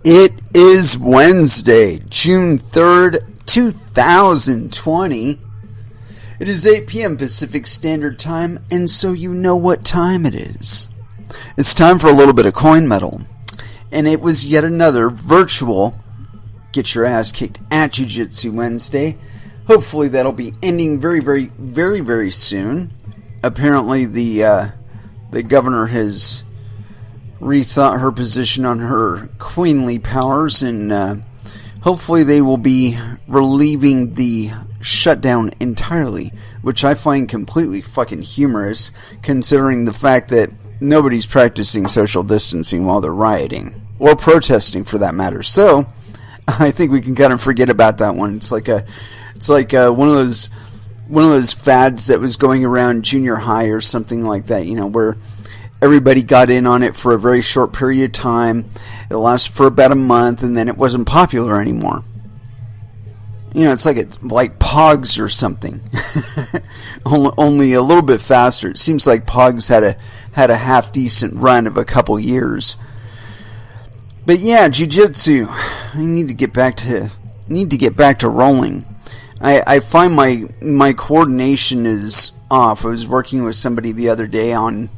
It is Wednesday, June 3rd, 2020. It is 8 p.m. Pacific Standard Time, and so you know what time it is. It's time for a little bit of coin metal. And it was yet another virtual Get Your Ass Kicked at Jiu-Jitsu Wednesday. Hopefully that'll be ending very soon. Apparently the governor has rethought her position on her queenly powers, and hopefully they will be relieving the shutdown entirely, which I find completely fucking humorous, considering the fact that nobody's practicing social distancing while they're rioting, or protesting for that matter. So I think we can kind of forget about that one. It's like one of those fads that was going around junior high or something like that, where everybody got in on it for a very short period of time. It lasted for about a month, and then it wasn't popular anymore. It's like Pogs or something. only a little bit faster. It seems like Pogs had a half decent run of a couple years. But yeah, jiu-jitsu. I need to get back to rolling. I find my coordination is off. I was working with somebody the other day on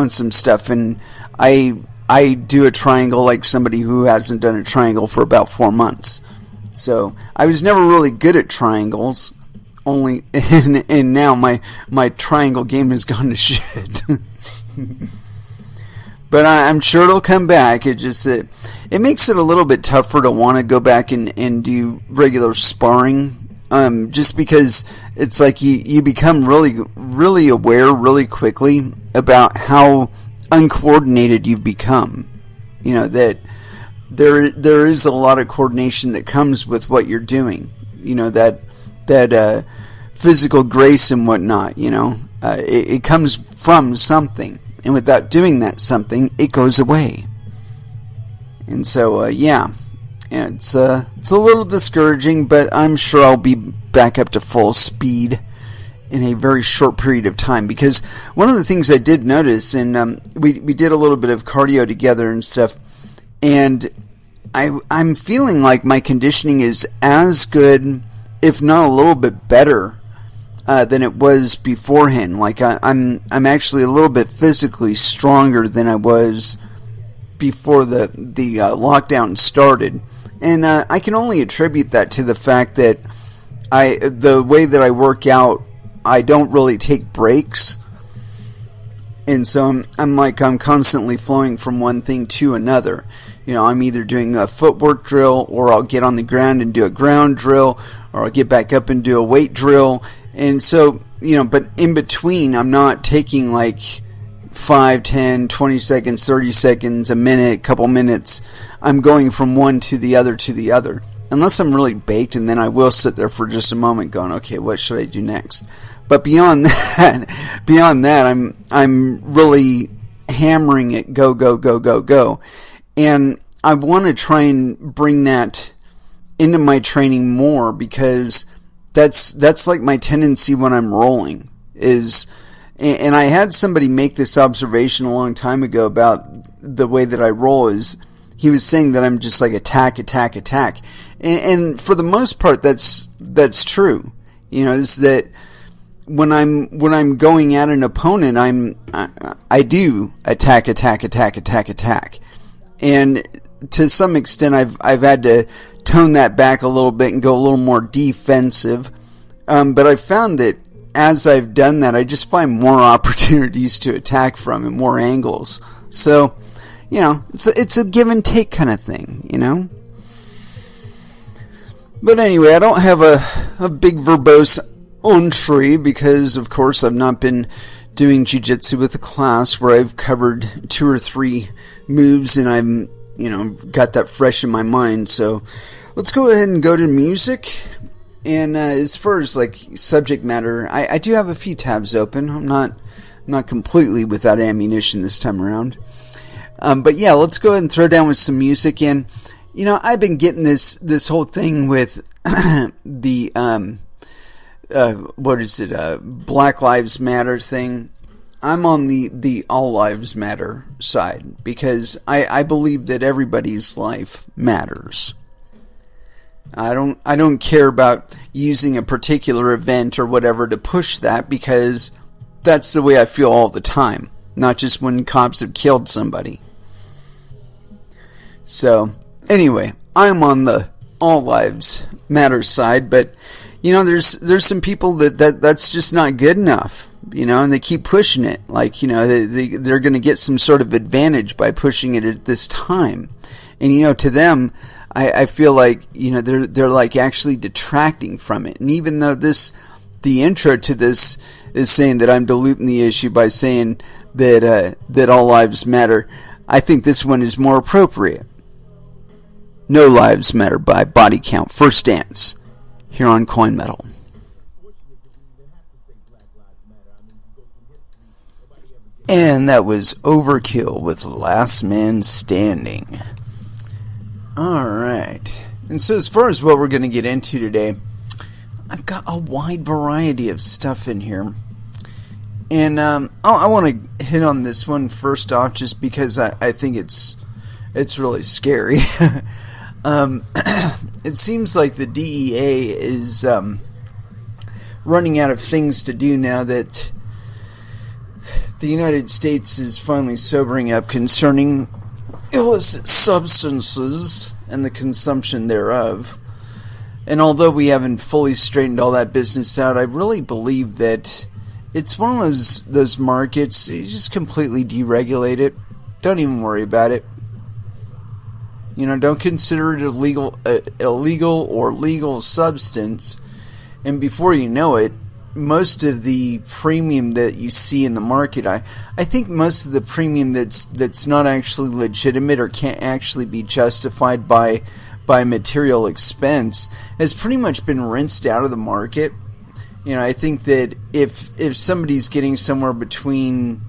some stuff, and I do a triangle like somebody who hasn't done a triangle for about 4 months. So I was never really good at triangles, and now my triangle game has gone to shit. But I'm sure it'll come back. It makes it a little bit tougher to want to go back and do regular sparring. Just because it's like you become really aware really quickly about how uncoordinated you've become. That there is a lot of coordination that comes with what you're doing. That physical grace and whatnot. It comes from something, and without doing that something, it goes away. And so yeah. It's a little discouraging, but I'm sure I'll be back up to full speed in a very short period of time. Because one of the things I did notice, and we did a little bit of cardio together and stuff, and I'm feeling like my conditioning is as good, if not a little bit better, than it was beforehand. Like I'm actually a little bit physically stronger than I was before the lockdown started. And I can only attribute that to the fact that the way that I work out, I don't really take breaks. And so I'm constantly flowing from one thing to another. I'm either doing a footwork drill, or I'll get on the ground and do a ground drill, or I'll get back up and do a weight drill. And so, but in between, I'm not taking like 5, 10, 20 seconds, 30 seconds, a minute, couple minutes. I'm going from one to the other. Unless I'm really baked, and then I will sit there for just a moment going, okay, what should I do next? But beyond that, I'm really hammering it, go. And I want to try and bring that into my training more, because that's like my tendency when I'm rolling is. And I had somebody make this observation a long time ago about the way that I roll. Is he was saying that I'm just like attack, and for the most part that's true. Is that when I'm going at an opponent, I do attack, and to some extent I've had to tone that back a little bit and go a little more defensive. But I found that as I've done that, I just find more opportunities to attack from and more angles. So, it's a give and take kind of thing, But anyway, I don't have a big verbose entree because, of course, I've not been doing jiu-jitsu with a class where I've covered 2 or 3 moves and I'm, got that fresh in my mind. So let's go ahead and go to music. And as far as like subject matter, I do have a few tabs open. I'm not completely without ammunition this time around. But yeah, let's go ahead and throw down with some music. And I've been getting this whole thing with the Black Lives Matter thing. I'm on the all lives matter side, because I believe that everybody's life matters. I don't care about using a particular event or whatever to push that, because that's the way I feel all the time, not just when cops have killed somebody. So, anyway, I'm on the all lives matter side, but there's some people that's just not good enough, and they keep pushing it, like, they're going to get some sort of advantage by pushing it at this time. And to them, I feel like they're like actually detracting from it. And even though the intro to this is saying that I'm diluting the issue by saying that all lives matter, I think this one is more appropriate. No Lives Matter by Body Count. First Dance here on Coin Metal. And that was Overkill with Last Man Standing. Alright. And so as far as what we're going to get into today, I've got a wide variety of stuff in here. And I want to hit on this one first off, just because I think it's really scary. It seems like the DEA is running out of things to do now that the United States is finally sobering up concerning illicit substances and the consumption thereof. And although we haven't fully straightened all that business out, I really believe that it's one of those markets, you just completely deregulate it. Don't even worry about it. Don't consider it illegal or legal substance. And before you know it, most of the premium that you see in the market, I think most of the premium that's not actually legitimate or can't actually be justified by material expense has pretty much been rinsed out of the market. I think that if somebody's getting somewhere between,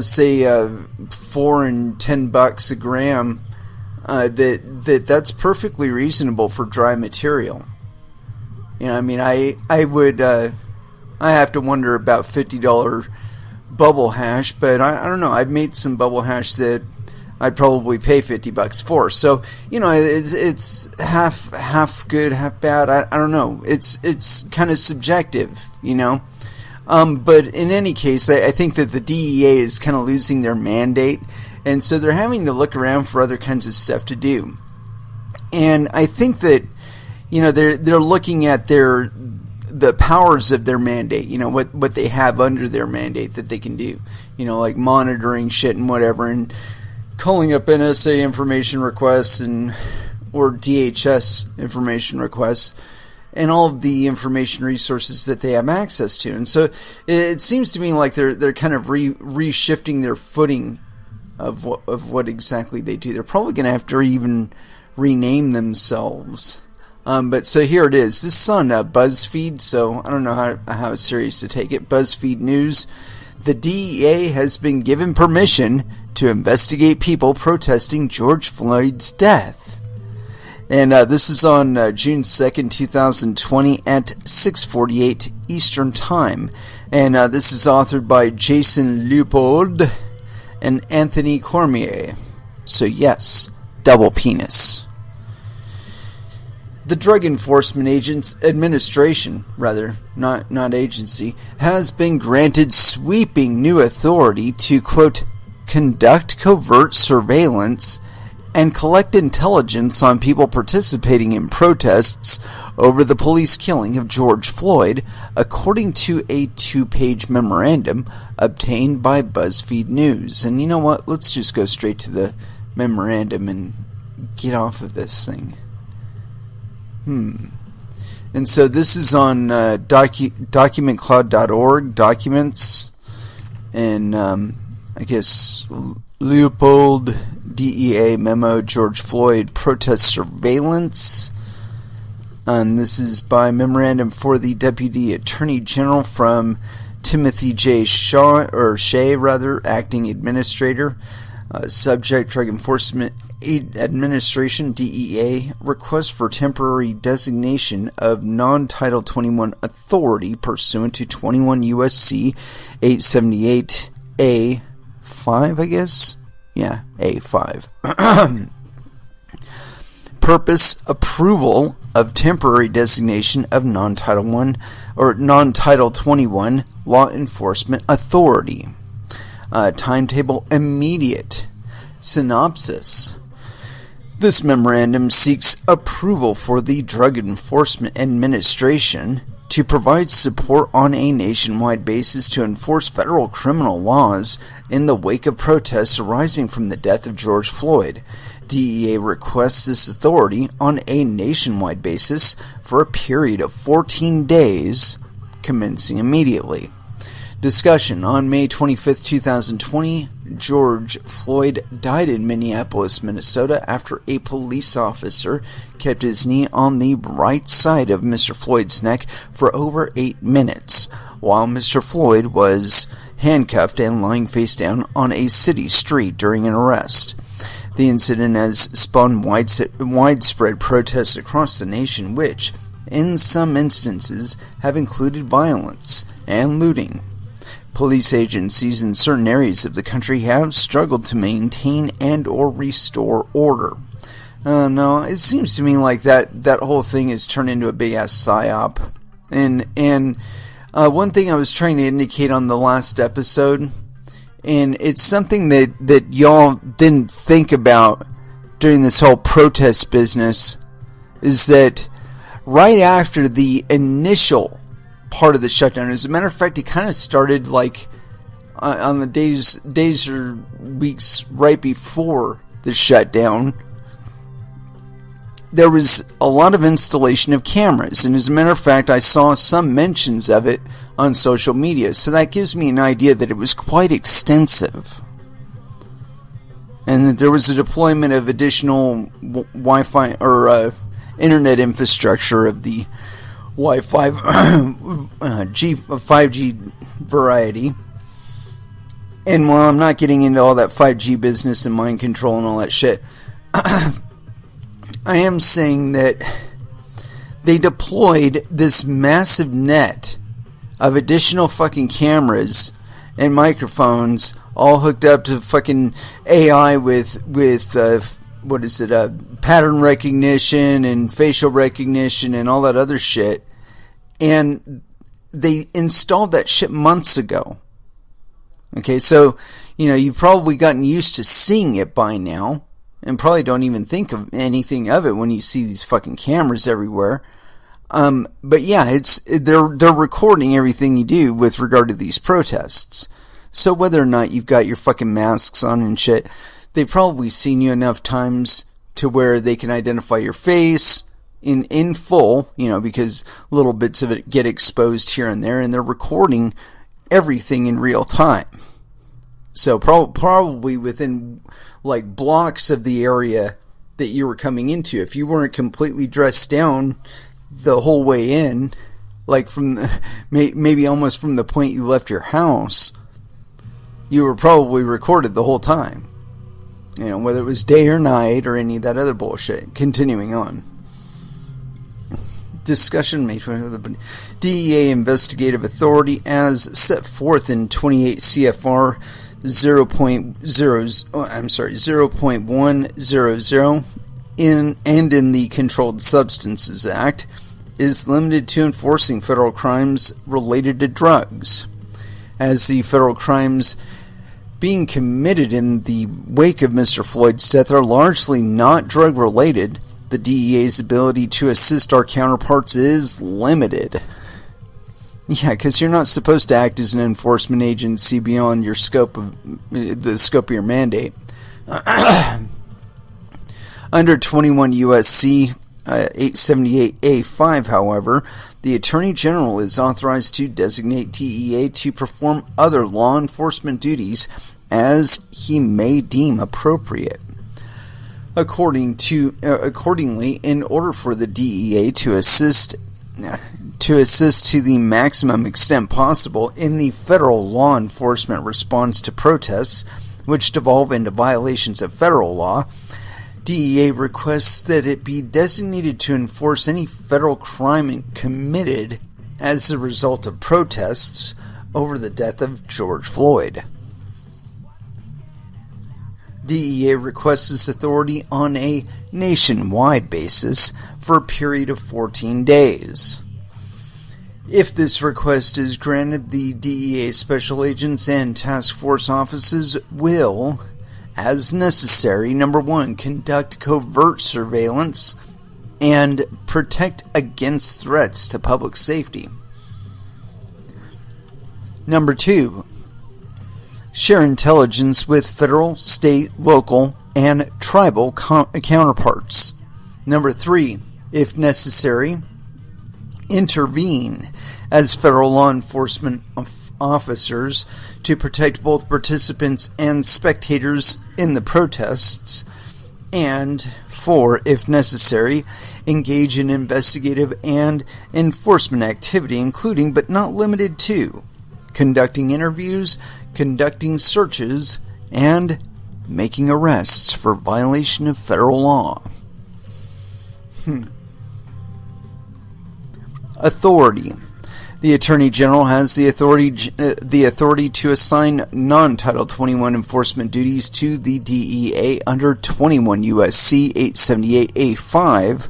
say, $4 and $10 a gram, that's perfectly reasonable for dry material. I would I have to wonder about $50 bubble hash, but I don't know. I've made some bubble hash that I'd probably pay $50 for. So it's half good, half bad. I don't know. It's kind of subjective, But in any case, I think that the DEA is kind of losing their mandate. And so they're having to look around for other kinds of stuff to do. And I think that, they're looking at the powers of their mandate, what they have under their mandate that they can do. Like monitoring shit and whatever, and calling up NSA information requests or DHS information requests, and all of the information resources that they have access to. And so it seems to me like they're kind of reshifting their footing of what exactly they do. They're probably going to have to even rename themselves. But so here it is. This is on BuzzFeed, so I don't know how serious to take it. BuzzFeed News. The DEA has been given permission to investigate people protesting George Floyd's death. And this is on June 2nd, 2020 at 6:48 Eastern Time. And this is authored by Jason Leopold and Anthony Cormier. So yes, double penis. The Drug Enforcement Administration, not agency, has been granted sweeping new authority to, quote, conduct covert surveillance and collect intelligence on people participating in protests over the police killing of George Floyd, according to a 2-page memorandum obtained by BuzzFeed News. And you know what? Let's just go straight to the memorandum and get off of this thing. And so this is on documentcloud.org, documents, and I guess Leopold, DEA memo, George Floyd protest surveillance. And this is by memorandum for the Deputy Attorney General from Timothy J. Shea, acting administrator. Subject, Drug Enforcement Administration, DEA, request for temporary designation of non-Title 21 authority pursuant to 21 U.S.C. 878 A5, I guess? Yeah, A5. Purpose: approval of temporary designation of non-Title 1 or non-Title 21 law enforcement authority. Timetable: immediate. Synopsis: this memorandum seeks approval for the Drug Enforcement Administration to provide support on a nationwide basis to enforce federal criminal laws in the wake of protests arising from the death of George Floyd. DEA requests this authority on a nationwide basis for a period of 14 days, commencing immediately. Discussion: on May 25, 2020, George Floyd died in Minneapolis, Minnesota, after a police officer kept his knee on the right side of Mr. Floyd's neck for over 8 minutes, while Mr. Floyd was handcuffed and lying face down on a city street during an arrest. The incident has spawned widespread protests across the nation, which, in some instances, have included violence and looting. Police agencies in certain areas of the country have struggled to maintain and or restore order. No, it seems to me like that whole thing has turned into a big-ass psyop. And one thing I was trying to indicate on the last episode, and it's something that y'all didn't think about during this whole protest business, is that right after the initial part of the shutdown, as a matter of fact, it kind of started like on the days or weeks right before the shutdown, there was a lot of installation of cameras, and as a matter of fact, I saw some mentions of it on social media, so that gives me an idea that it was quite extensive, and that there was a deployment of additional Wi-Fi or internet infrastructure of the Wi-Fi 5G variety. And while I'm not getting into all that 5G business and mind control and all that shit, I am saying that they deployed this massive net of additional fucking cameras and microphones, all hooked up to fucking AI with pattern recognition and facial recognition and all that other shit. And they installed that shit months ago. Okay, so, you've probably gotten used to seeing it by now, and probably don't even think of anything of it when you see these fucking cameras everywhere. But yeah, they're recording everything you do with regard to these protests. So whether or not you've got your fucking masks on and shit, they've probably seen you enough times to where they can identify your face in full, because little bits of it get exposed here and there, and they're recording everything in real time. So probably within like blocks of the area that you were coming into, if you weren't completely dressed down the whole way in, like from maybe almost from the point you left your house, you were probably recorded the whole time. Whether it was day or night or any of that other bullshit. Continuing on. Discussion made with the DEA investigative authority as set forth in 28 CFR 0.100 in the Controlled Substances Act is limited to enforcing federal crimes related to drugs. As the federal crimes being committed in the wake of Mr. Floyd's death are largely not drug related, the DEA's ability to assist our counterparts is limited. Yeah, because you're not supposed to act as an enforcement agency beyond the scope of your mandate. Under 21 U.S.C. 878A5, however, the Attorney General is authorized to designate DEA to perform other law enforcement duties as he may deem appropriate. Accordingly, in order for the DEA to assist to the maximum extent possible in the federal law enforcement response to protests which devolve into violations of federal law, DEA requests that it be designated to enforce any federal crime committed as a result of protests over the death of George Floyd. DEA requests this authority on a nationwide basis for a period of 14 days. If this request is granted, the DEA special agents and task force offices will, as necessary, number one, conduct covert surveillance and protect against threats to public safety. Number two, share intelligence with federal, state, local, and tribal counterparts. Number three, if necessary, intervene as federal law enforcement officers to protect both participants and spectators in the protests. And four, if necessary, engage in investigative and enforcement activity, including but not limited to conducting interviews, conducting searches, and making arrests for violation of federal law. Authority. The Attorney General has the authority to assign non-Title 21 enforcement duties to the DEA under 21 U.S.C. 878A5,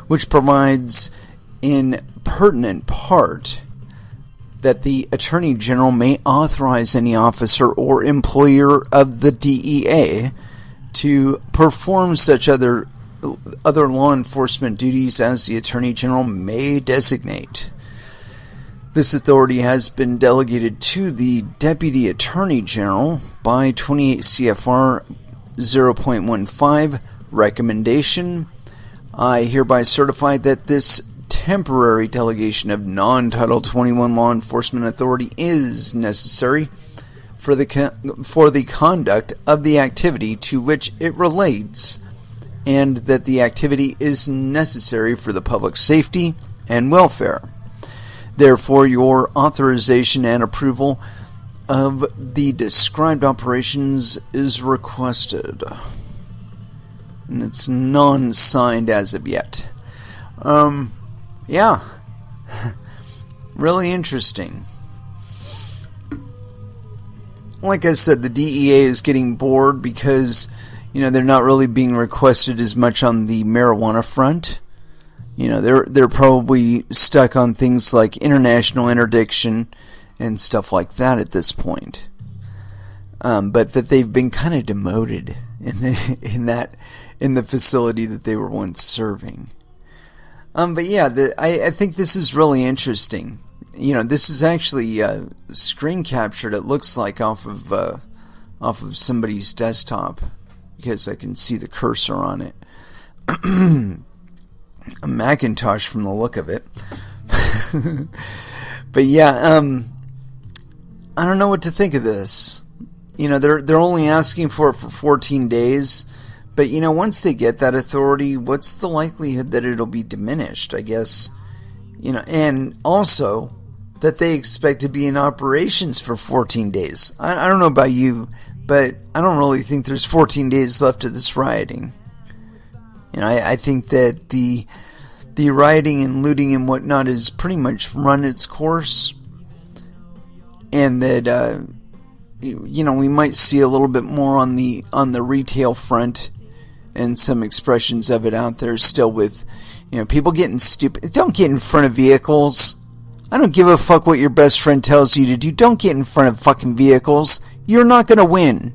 which provides in pertinent part that the Attorney General may authorize any officer or employer of the DEA to perform such other law enforcement duties as the Attorney General may designate. This authority has been delegated to the Deputy Attorney General by 28 CFR 0.15 recommendation. I hereby certify that this temporary delegation of non-Title 21 law enforcement authority is necessary for the conduct of the activity to which it relates, and that the activity is necessary for the public safety and welfare. Therefore, your authorization and approval of the described operations is requested. And it's non-signed as of yet. Yeah. Really interesting. Like I said, the DEA is getting bored because, they're not really being requested as much on the marijuana front. They're probably stuck on things like international interdiction and stuff like that at this point. But that they've been kind of demoted in the facility that they were once serving. But yeah, I think this is really interesting. This is actually screen captured. It looks like off of somebody's desktop, because I can see the cursor on it. A Macintosh from the look of it. But yeah, I don't know what to think of this. They're only asking for it for 14 days. But, once they get that authority, what's the likelihood that it'll be diminished, I guess? And also that they expect to be in operations for 14 days. I don't know about you, but I don't really think there's 14 days left of this rioting. I think that the rioting and looting and whatnot has pretty much run its course. And that, we might see a little bit more on the retail front. And some expressions of it out there still with, people getting stupid. Don't get in front of vehicles. I don't give a fuck what your best friend tells you to do. Don't get in front of fucking vehicles. You're not going to win.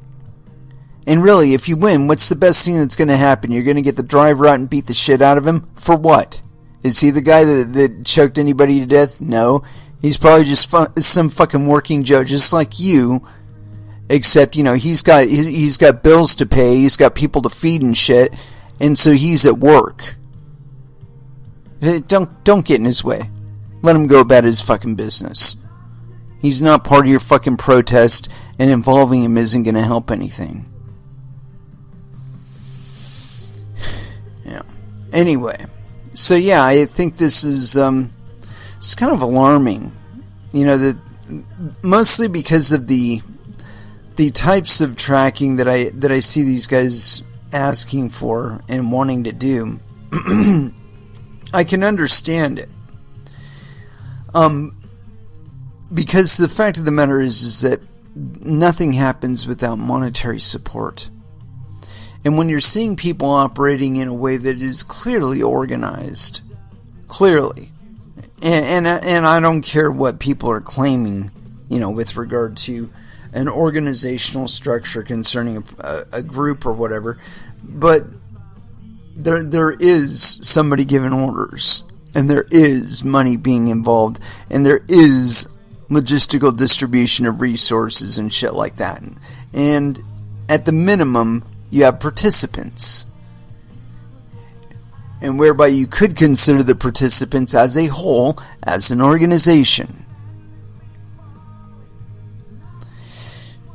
And really, if you win, what's the best thing that's going to happen? You're going to get the driver out and beat the shit out of him? For what? Is he the guy that choked anybody to death? No. He's probably just some fucking working Joe, just like you. Except, he's got bills to pay, he's got people to feed and shit, and so he's at work. Don't get in his way. Let him go about his fucking business. He's not part of your fucking protest, and involving him isn't going to help anything. Yeah. Anyway, so yeah, I think this is it's kind of alarming. Mostly because of the types of tracking that I see these guys asking for and wanting to do. I can understand it. Because the fact of the matter is that nothing happens without monetary support. And when you're seeing people operating in a way that is clearly organized, clearly, and I don't care what people are claiming, with regard to an organizational structure concerning a group or whatever, but there is somebody giving orders, and there is money being involved, and there is logistical distribution of resources and shit like that. And at the minimum, you have participants, and whereby you could consider the participants as a whole, as an organization.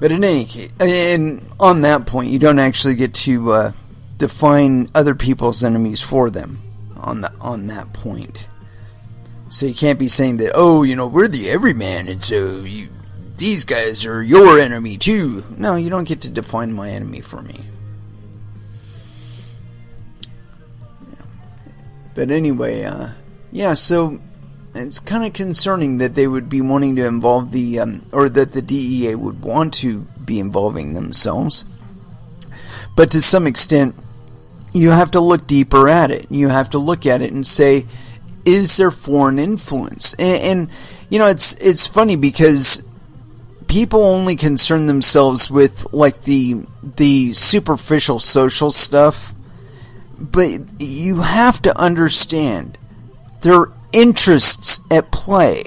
But in any case, and on that point, you don't actually get to define other people's enemies for them on that point. So you can't be saying that, we're the everyman, and so these guys are your enemy too. No, you don't get to define my enemy for me. But anyway, so it's kind of concerning that they would be wanting to involve or that the DEA would want to be involving themselves. But to some extent, you have to look deeper at it. You have to look at it and say, is there foreign influence? And it's funny because people only concern themselves with like the superficial social stuff. But you have to understand, there are interests at play.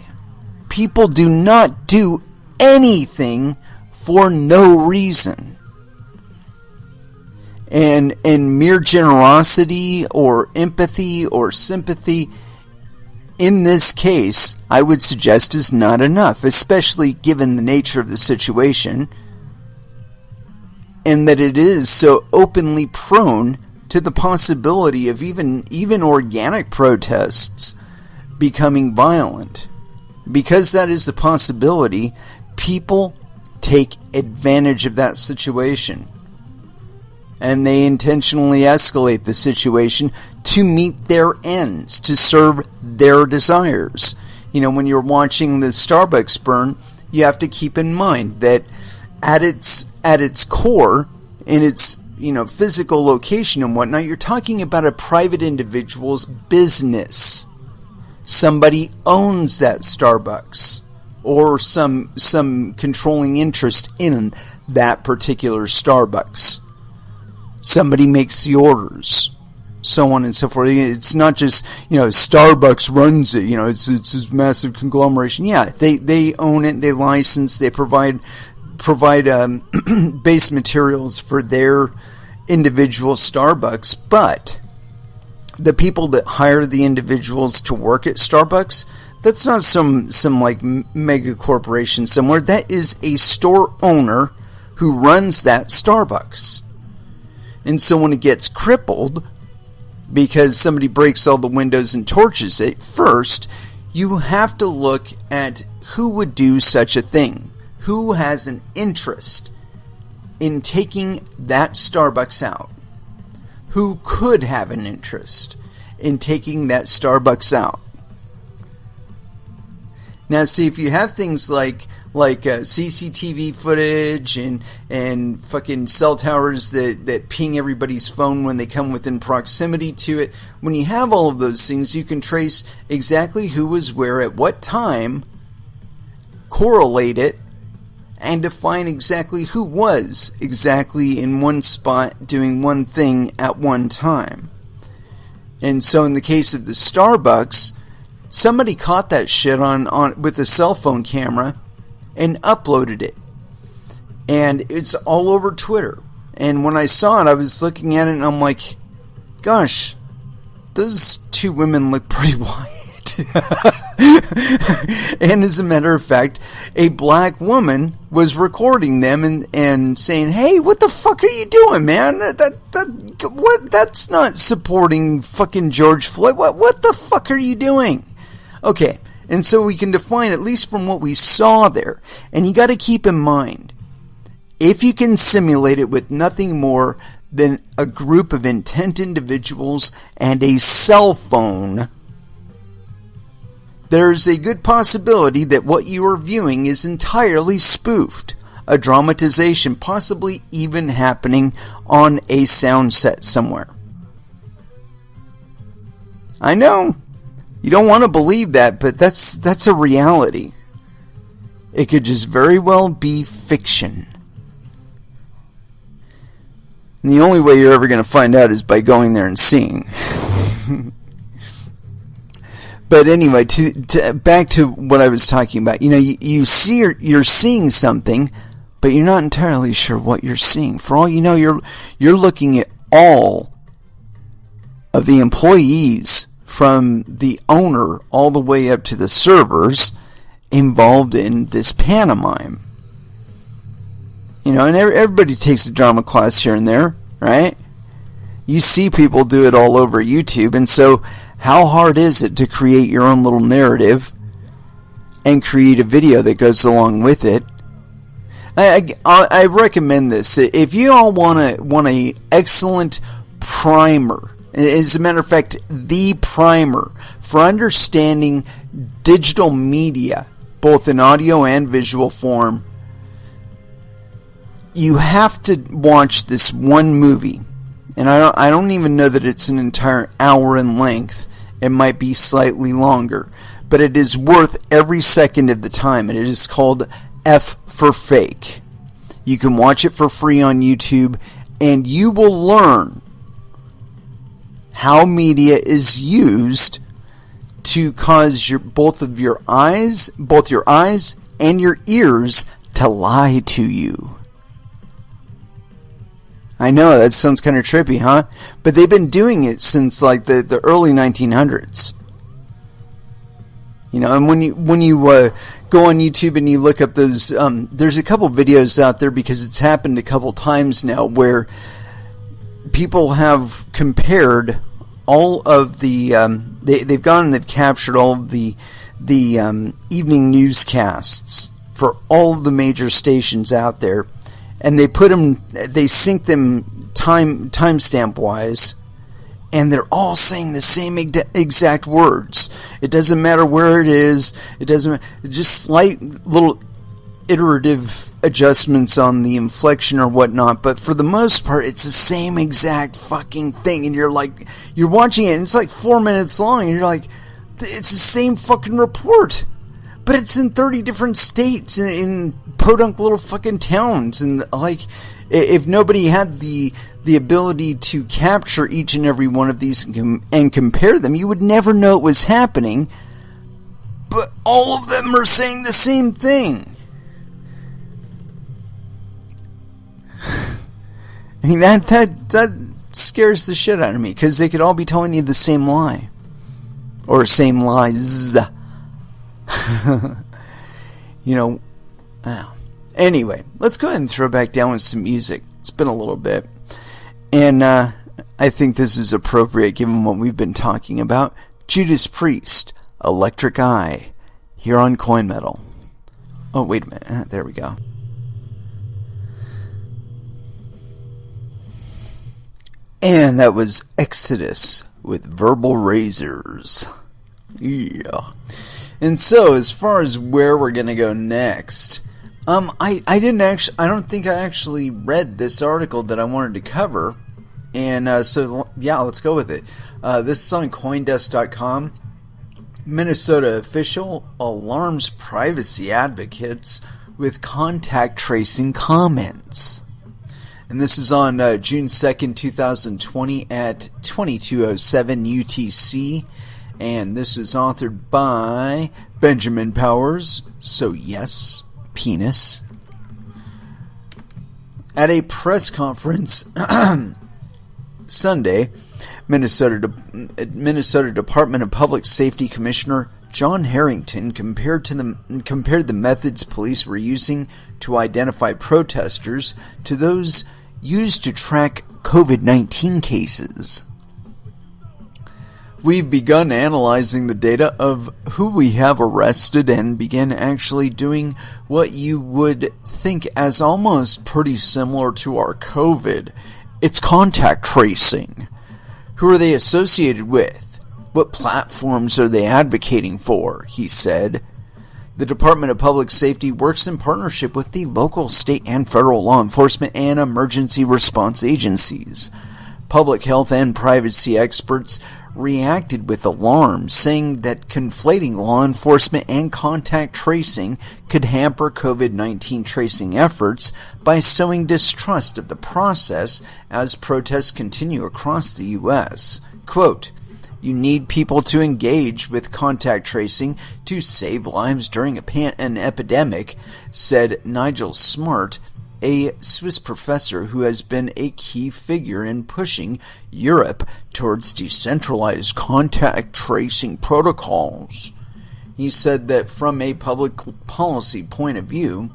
People do not do anything for no reason. And mere generosity or empathy or sympathy, in this case, I would suggest is not enough, especially given the nature of the situation, and that it is so openly prone to the possibility of even organic protests becoming violent. Because that is a possibility, people take advantage of that situation. And they intentionally escalate the situation to meet their ends, to serve their desires. When you're watching the Starbucks burn, you have to keep in mind that at its core, in its physical location and whatnot, you're talking about a private individual's business. Somebody owns that Starbucks, or some controlling interest in that particular Starbucks. Somebody makes the orders, so on and so forth. It's not just, Starbucks runs it, it's this massive conglomeration. Yeah, they own it, they license, they provide base materials for their individual Starbucks, but the people that hire the individuals to work at Starbucks, that's not some like mega corporation somewhere. That is a store owner who runs that Starbucks. And so when it gets crippled because somebody breaks all the windows and torches it, first you have to look at who would do such a thing. Who has an interest in taking that Starbucks out? Who could have an interest in taking that Starbucks out? Now, see, if you have things like CCTV footage and fucking cell towers that ping everybody's phone when they come within proximity to it, when you have all of those things, you can trace exactly who was where at what time, correlate it, and define exactly who was exactly in one spot doing one thing at one time. And so in the case of the Starbucks, somebody caught that shit on with a cell phone camera and uploaded it. And it's all over Twitter. And when I saw it, I was looking at it and I'm like, gosh, those two women look pretty white. And as a matter of fact, a black woman was recording them and saying, "Hey, what the fuck are you doing, man? That's not supporting fucking George Floyd. What the fuck are you doing?" Okay, and so we can define, at least from what we saw there, and you got to keep in mind, if you can simulate it with nothing more than a group of intent individuals and a cell phone, there's a good possibility that what you are viewing is entirely spoofed. a dramatization, possibly even happening on a sound set somewhere. I know you don't want to believe that, but that's a reality. It could just very well be fiction. And the only way you're ever going to find out is by going there and seeing. But anyway, back to what I was talking about. You see, you're seeing something, but you're not entirely sure what you're seeing. For all you know, you're looking at all of the employees, from the owner all the way up to the servers, involved in this pantomime. And everybody takes a drama class here and there, right? You see people do it all over YouTube, and so how hard is it to create your own little narrative and create a video that goes along with it? I recommend this. If you all want a excellent primer, as a matter of fact, the primer for understanding digital media, both in audio and visual form, you have to watch this one movie. And I don't even know that it's an entire hour in length. It might be slightly longer. But it is worth every second of the time. And it is called F for Fake. You can watch it for free on YouTube. And you will learn how media is used to cause both your eyes and your ears to lie to you. I know, that sounds kind of trippy, huh? But they've been doing it since like the early 1900s. And when you go on YouTube and you look up those, there's a couple videos out there, because it's happened a couple times now, where people have compared all of the, they've gone and they've captured all of the evening newscasts for all of the major stations out there. And they sync them timestamp wise, and they're all saying the same exact words. It doesn't matter where it is. It doesn't. Just slight little iterative adjustments on the inflection or whatnot. But for the most part, it's the same exact fucking thing. And you're watching it, and it's like 4 minutes long, and you're like, it's the same fucking report. But it's in 30 different states, in podunk little fucking towns. And like, if nobody had the ability to capture each and every one of these and compare them, you would never know it was happening. But all of them are saying the same thing. I mean, that scares the shit out of me, because they could all be telling you the same lie. Or same lies. Anyway, let's go ahead and throw back down with some music. It's been a little bit. And I think this is appropriate given what we've been talking about. Judas Priest, Electric Eye, here on Coin Metal. Oh, wait a minute. There we go. And that was Exodus with Verbal Razors. Yeah. And so, as far as where we're gonna go next, I don't think I actually read this article that I wanted to cover, and so yeah, let's go with it. This is on CoinDesk.com. Minnesota official alarms privacy advocates with contact tracing comments. And this is on June 2nd, 2020 at 22:07 UTC. And this was authored by Benjamin Powers. So yes, penis. At a press conference Sunday, Minnesota Department of Public Safety Commissioner John Harrington compared the methods police were using to identify protesters to those used to track COVID-19 cases. We've begun analyzing the data of who we have arrested and began actually doing what you would think as almost pretty similar to our COVID. It's contact tracing. Who are they associated with? What platforms are they advocating for? He said. The Department of Public Safety works in partnership with the local, state, and federal law enforcement and emergency response agencies. Public health and privacy experts reacted with alarm, saying that conflating law enforcement and contact tracing could hamper COVID-19 tracing efforts by sowing distrust of the process as protests continue across the U.S. Quote, "You need people to engage with contact tracing to save lives during an epidemic," said Nigel Smart, a Swiss professor who has been a key figure in pushing Europe towards decentralized contact tracing protocols. He said that from a public policy point of view,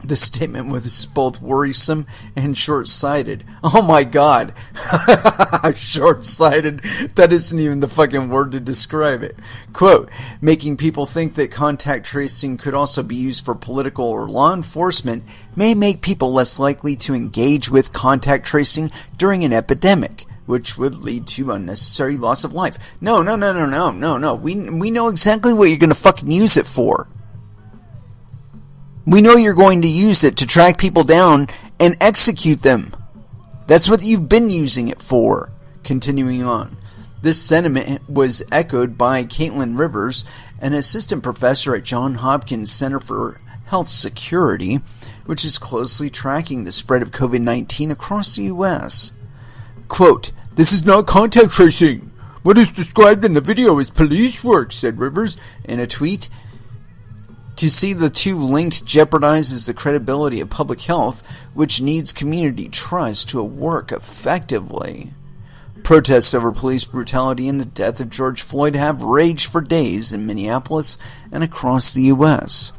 the statement was both worrisome and short-sighted. Oh my god. Short-sighted. That isn't even the fucking word to describe it. Quote, "Making people think that contact tracing could also be used for political or law enforcement may make people less likely to engage with contact tracing during an epidemic, which would lead to unnecessary loss of life." No. We know exactly what you're going to fucking use it for. We know you're going to use it to track people down and execute them. That's what you've been using it for. Continuing on. This sentiment was echoed by Caitlin Rivers, an assistant professor at Johns Hopkins Center for Health Security, which is closely tracking the spread of COVID-19 across the U.S. Quote, "This is not contact tracing. What is described in the video is police work," said Rivers in a tweet. "To see the two linked jeopardizes the credibility of public health, which needs community trust to work effectively." Protests over police brutality and the death of George Floyd have raged for days in Minneapolis and across the U.S.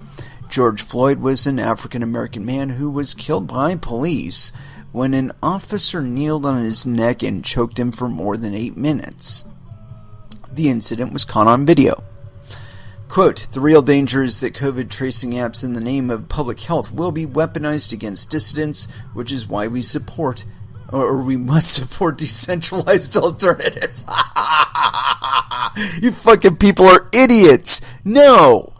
George Floyd was an African-American man who was killed by police when an officer kneeled on his neck and choked him for more than 8 minutes. The incident was caught on video. Quote, "The real danger is that COVID tracing apps in the name of public health will be weaponized against dissidents, which is why we must support decentralized alternatives." You fucking people are idiots. No.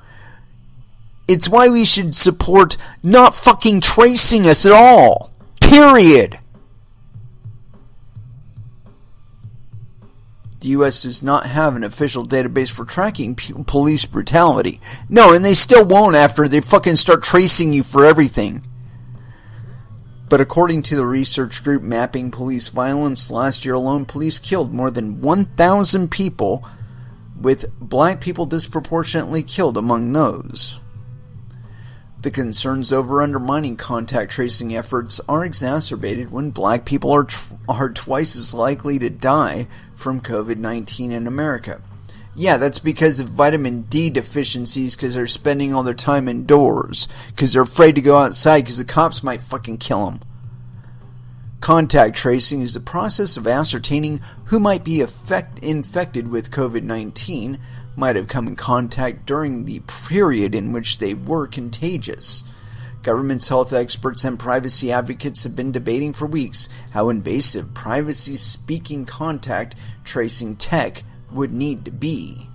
It's why we should support not fucking tracing us at all. Period. The U.S. does not have an official database for tracking police brutality. No, and they still won't after they fucking start tracing you for everything. But according to the research group Mapping Police Violence, last year alone, police killed more than 1,000 people, with black people disproportionately killed among those. The concerns over undermining contact tracing efforts are exacerbated when black people are twice as likely to die from COVID-19 in America. Yeah, that's because of vitamin D deficiencies, because they're spending all their time indoors, because they're afraid to go outside because the cops might fucking kill them. Contact tracing is the process of ascertaining who might be infected with COVID-19, might have come in contact during the period in which they were contagious. Governments, health experts, and privacy advocates have been debating for weeks how invasive privacy-speaking contact tracing tech would need to be.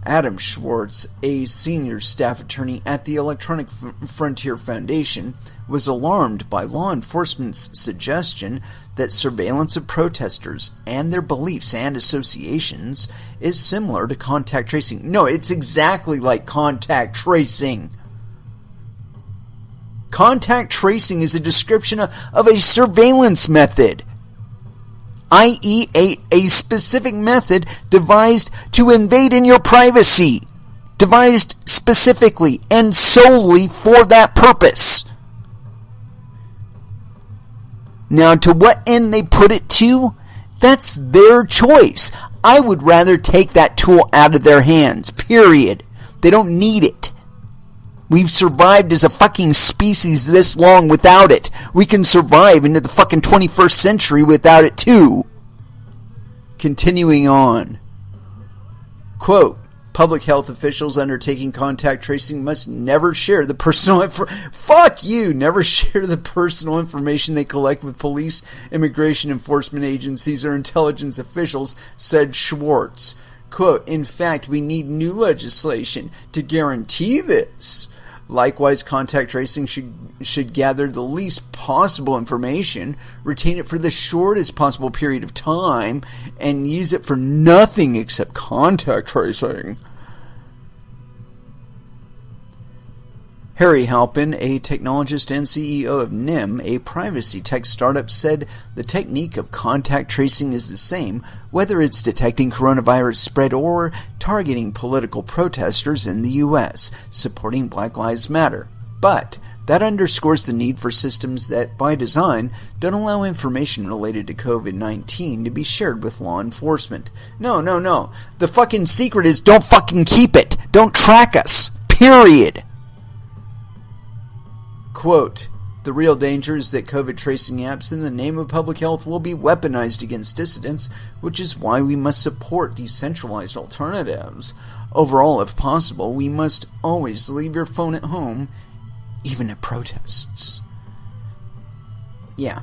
Adam Schwartz, a senior staff attorney at the Electronic Frontier Foundation, was alarmed by law enforcement's suggestion that surveillance of protesters and their beliefs and associations is similar to contact tracing. No, it's exactly like contact tracing. Contact tracing is a description of a surveillance method, i.e. a specific method devised to invade in your privacy, devised specifically and solely for that purpose. Now, to what end they put it to, that's their choice. I would rather take that tool out of their hands, period. They don't need it. We've survived as a fucking species this long without it. We can survive into the fucking 21st century without it too. Continuing on. Quote, "Public health officials undertaking contact tracing must never share the personal never share the personal information they collect with police, immigration enforcement agencies, or intelligence officials," said Schwartz. Quote, in fact, we need new legislation to guarantee this. Likewise, contact tracing should gather the least possible information, retain it for the shortest possible period of time, and use it for nothing except contact tracing. Harry Halpin, a technologist and CEO of NIM, a privacy tech startup, said the technique of contact tracing is the same, whether it's detecting coronavirus spread or targeting political protesters in the U.S., supporting Black Lives Matter. But that underscores the need for systems that, by design, don't allow information related to COVID-19 to be shared with law enforcement. No. The fucking secret is don't fucking keep it. Don't track us. Period. Quote, the real danger is that COVID tracing apps in the name of public health will be weaponized against dissidents, which is why we must support decentralized alternatives. Overall, if possible, we must always leave your phone at home, even at protests. Yeah.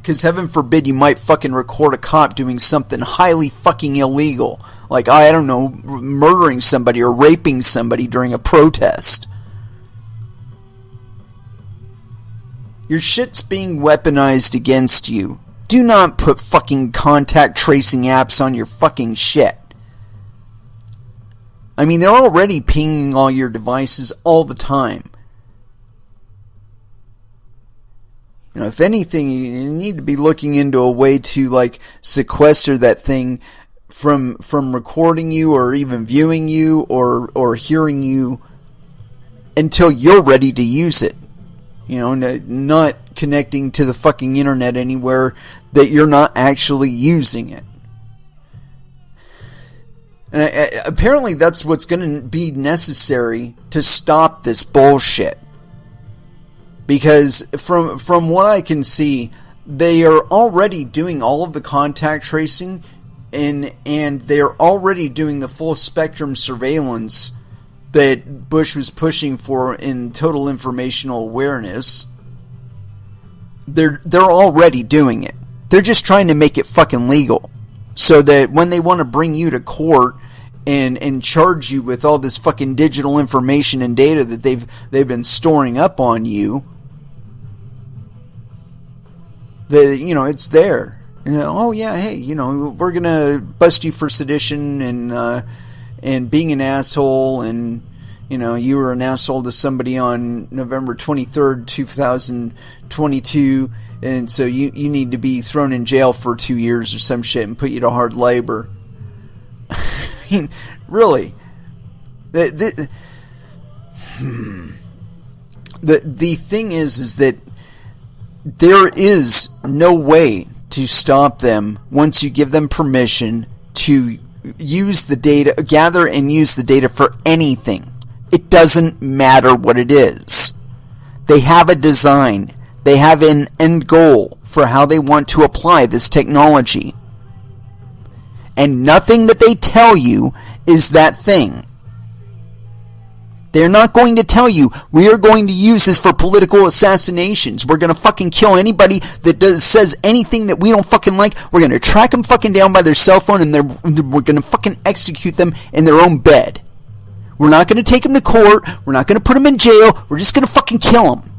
Because heaven forbid you might fucking record a cop doing something highly fucking illegal. Like, I don't know, murdering somebody or raping somebody during a protest. Your shit's being weaponized against you. Do not put fucking contact tracing apps on your fucking shit. I mean, they're already pinging all your devices all the time. You know, if anything, you need to be looking into a way to, like, sequester that thing from recording you or even viewing you or hearing you until you're ready to use it. You know, not connecting to the fucking internet anywhere that you're not actually using it. And apparently that's what's going to be necessary to stop this bullshit. Because from what I can see, they are already doing all of the contact tracing and they're already doing the full spectrum surveillance that Bush was pushing for in total informational awareness. They're already doing it. They're just trying to make it fucking legal, so that when they want to bring you to court and charge you with all this fucking digital information and data that they've been storing up on you, it's there. Oh yeah, hey, we're gonna bust you for sedition and being an asshole, and you were an asshole to somebody on November 23rd, 2022, and so you need to be thrown in jail for 2 years or some shit and put you to hard labor. I mean, really, the thing is that there is no way to stop them once you give them permission to use the data, gather and use the data for anything. It doesn't matter what it is. They have a design. They have an end goal for how they want to apply this technology. And nothing that they tell you is that thing. They're not going to tell you, we are going to use this for political assassinations. We're going to fucking kill anybody that says anything that we don't fucking like. We're going to track them fucking down by their cell phone, and we're going to fucking execute them in their own bed. We're not going to take them to court. We're not going to put them in jail. We're just going to fucking kill them.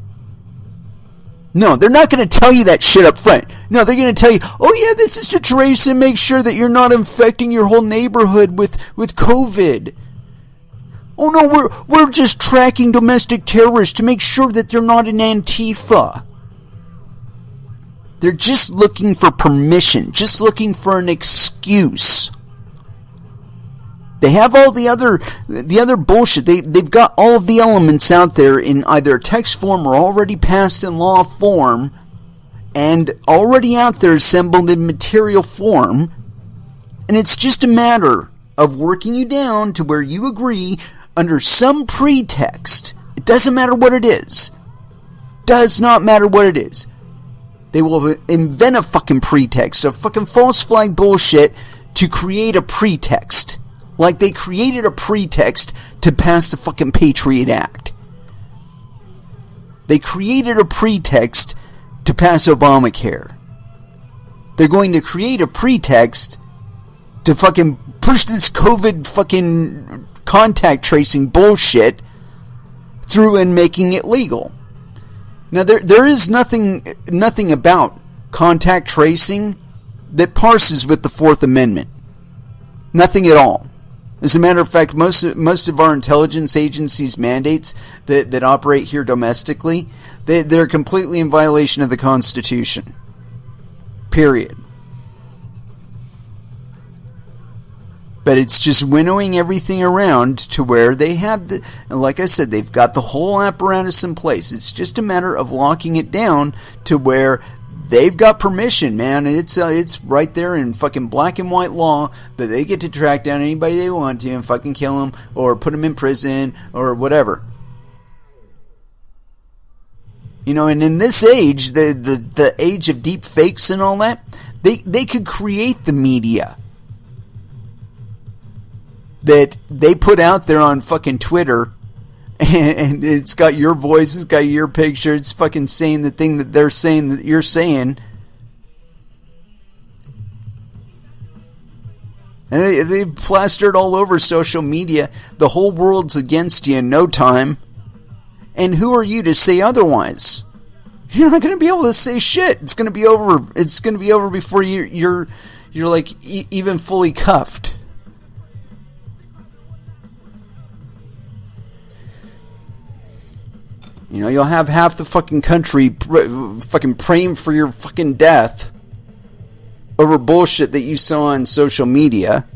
No, they're not going to tell you that shit up front. No, they're going to tell you, oh yeah, this is to trace and make sure that you're not infecting your whole neighborhood with COVID. Oh no, we're just tracking domestic terrorists to make sure that they're not in Antifa. They're just looking for permission, just looking for an excuse. They have all the other bullshit. They've got all of the elements out there in either text form or already passed in law form, and already out there assembled in material form. And it's just a matter of working you down to where you agree under some pretext. It doesn't matter what it is. Does not matter what it is. They will invent a fucking pretext, a fucking false flag bullshit to create a pretext. Like they created a pretext to pass the fucking Patriot Act. They created a pretext to pass Obamacare. They're going to create a pretext to fucking push this COVID fucking contact tracing bullshit through and making it legal. Now, there is nothing about contact tracing that parses with the Fourth Amendment. Nothing at all. As a matter of fact, most of our intelligence agencies' mandates that operate here domestically, they're completely in violation of the Constitution. Period. But it's just winnowing everything around to where they have like I said, they've got the whole apparatus in place. It's just a matter of locking it down to where they've got permission, man. It's right there in fucking black and white law that they get to track down anybody they want to and fucking kill them or put them in prison or whatever. You know, and in this age, the age of deep fakes and all that, they could create the media that they put out there on fucking Twitter, and it's got your voice, it's got your picture, it's fucking saying the thing that they're saying that you're saying. And they plastered all over social media. The whole world's against you in no time. And who are you to say otherwise? You're not going to be able to say shit. It's going to be over. It's going to be over before you're like even fully cuffed. You know, you'll have half the fucking country fucking praying for your fucking death over bullshit that you saw on social media,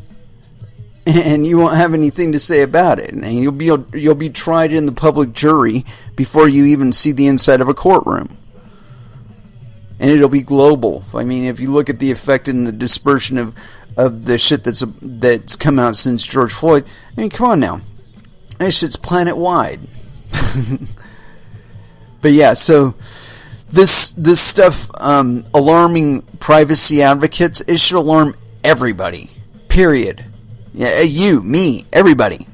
and you won't have anything to say about it, and you'll be tried in the public jury before you even see the inside of a courtroom. And it'll be global. I mean, if you look at the effect and the dispersion of the shit that's come out since George Floyd, I mean, come on now, that shit's planet-wide. But yeah, so this stuff alarming privacy advocates, it should alarm everybody. Period. Yeah, you, me, everybody.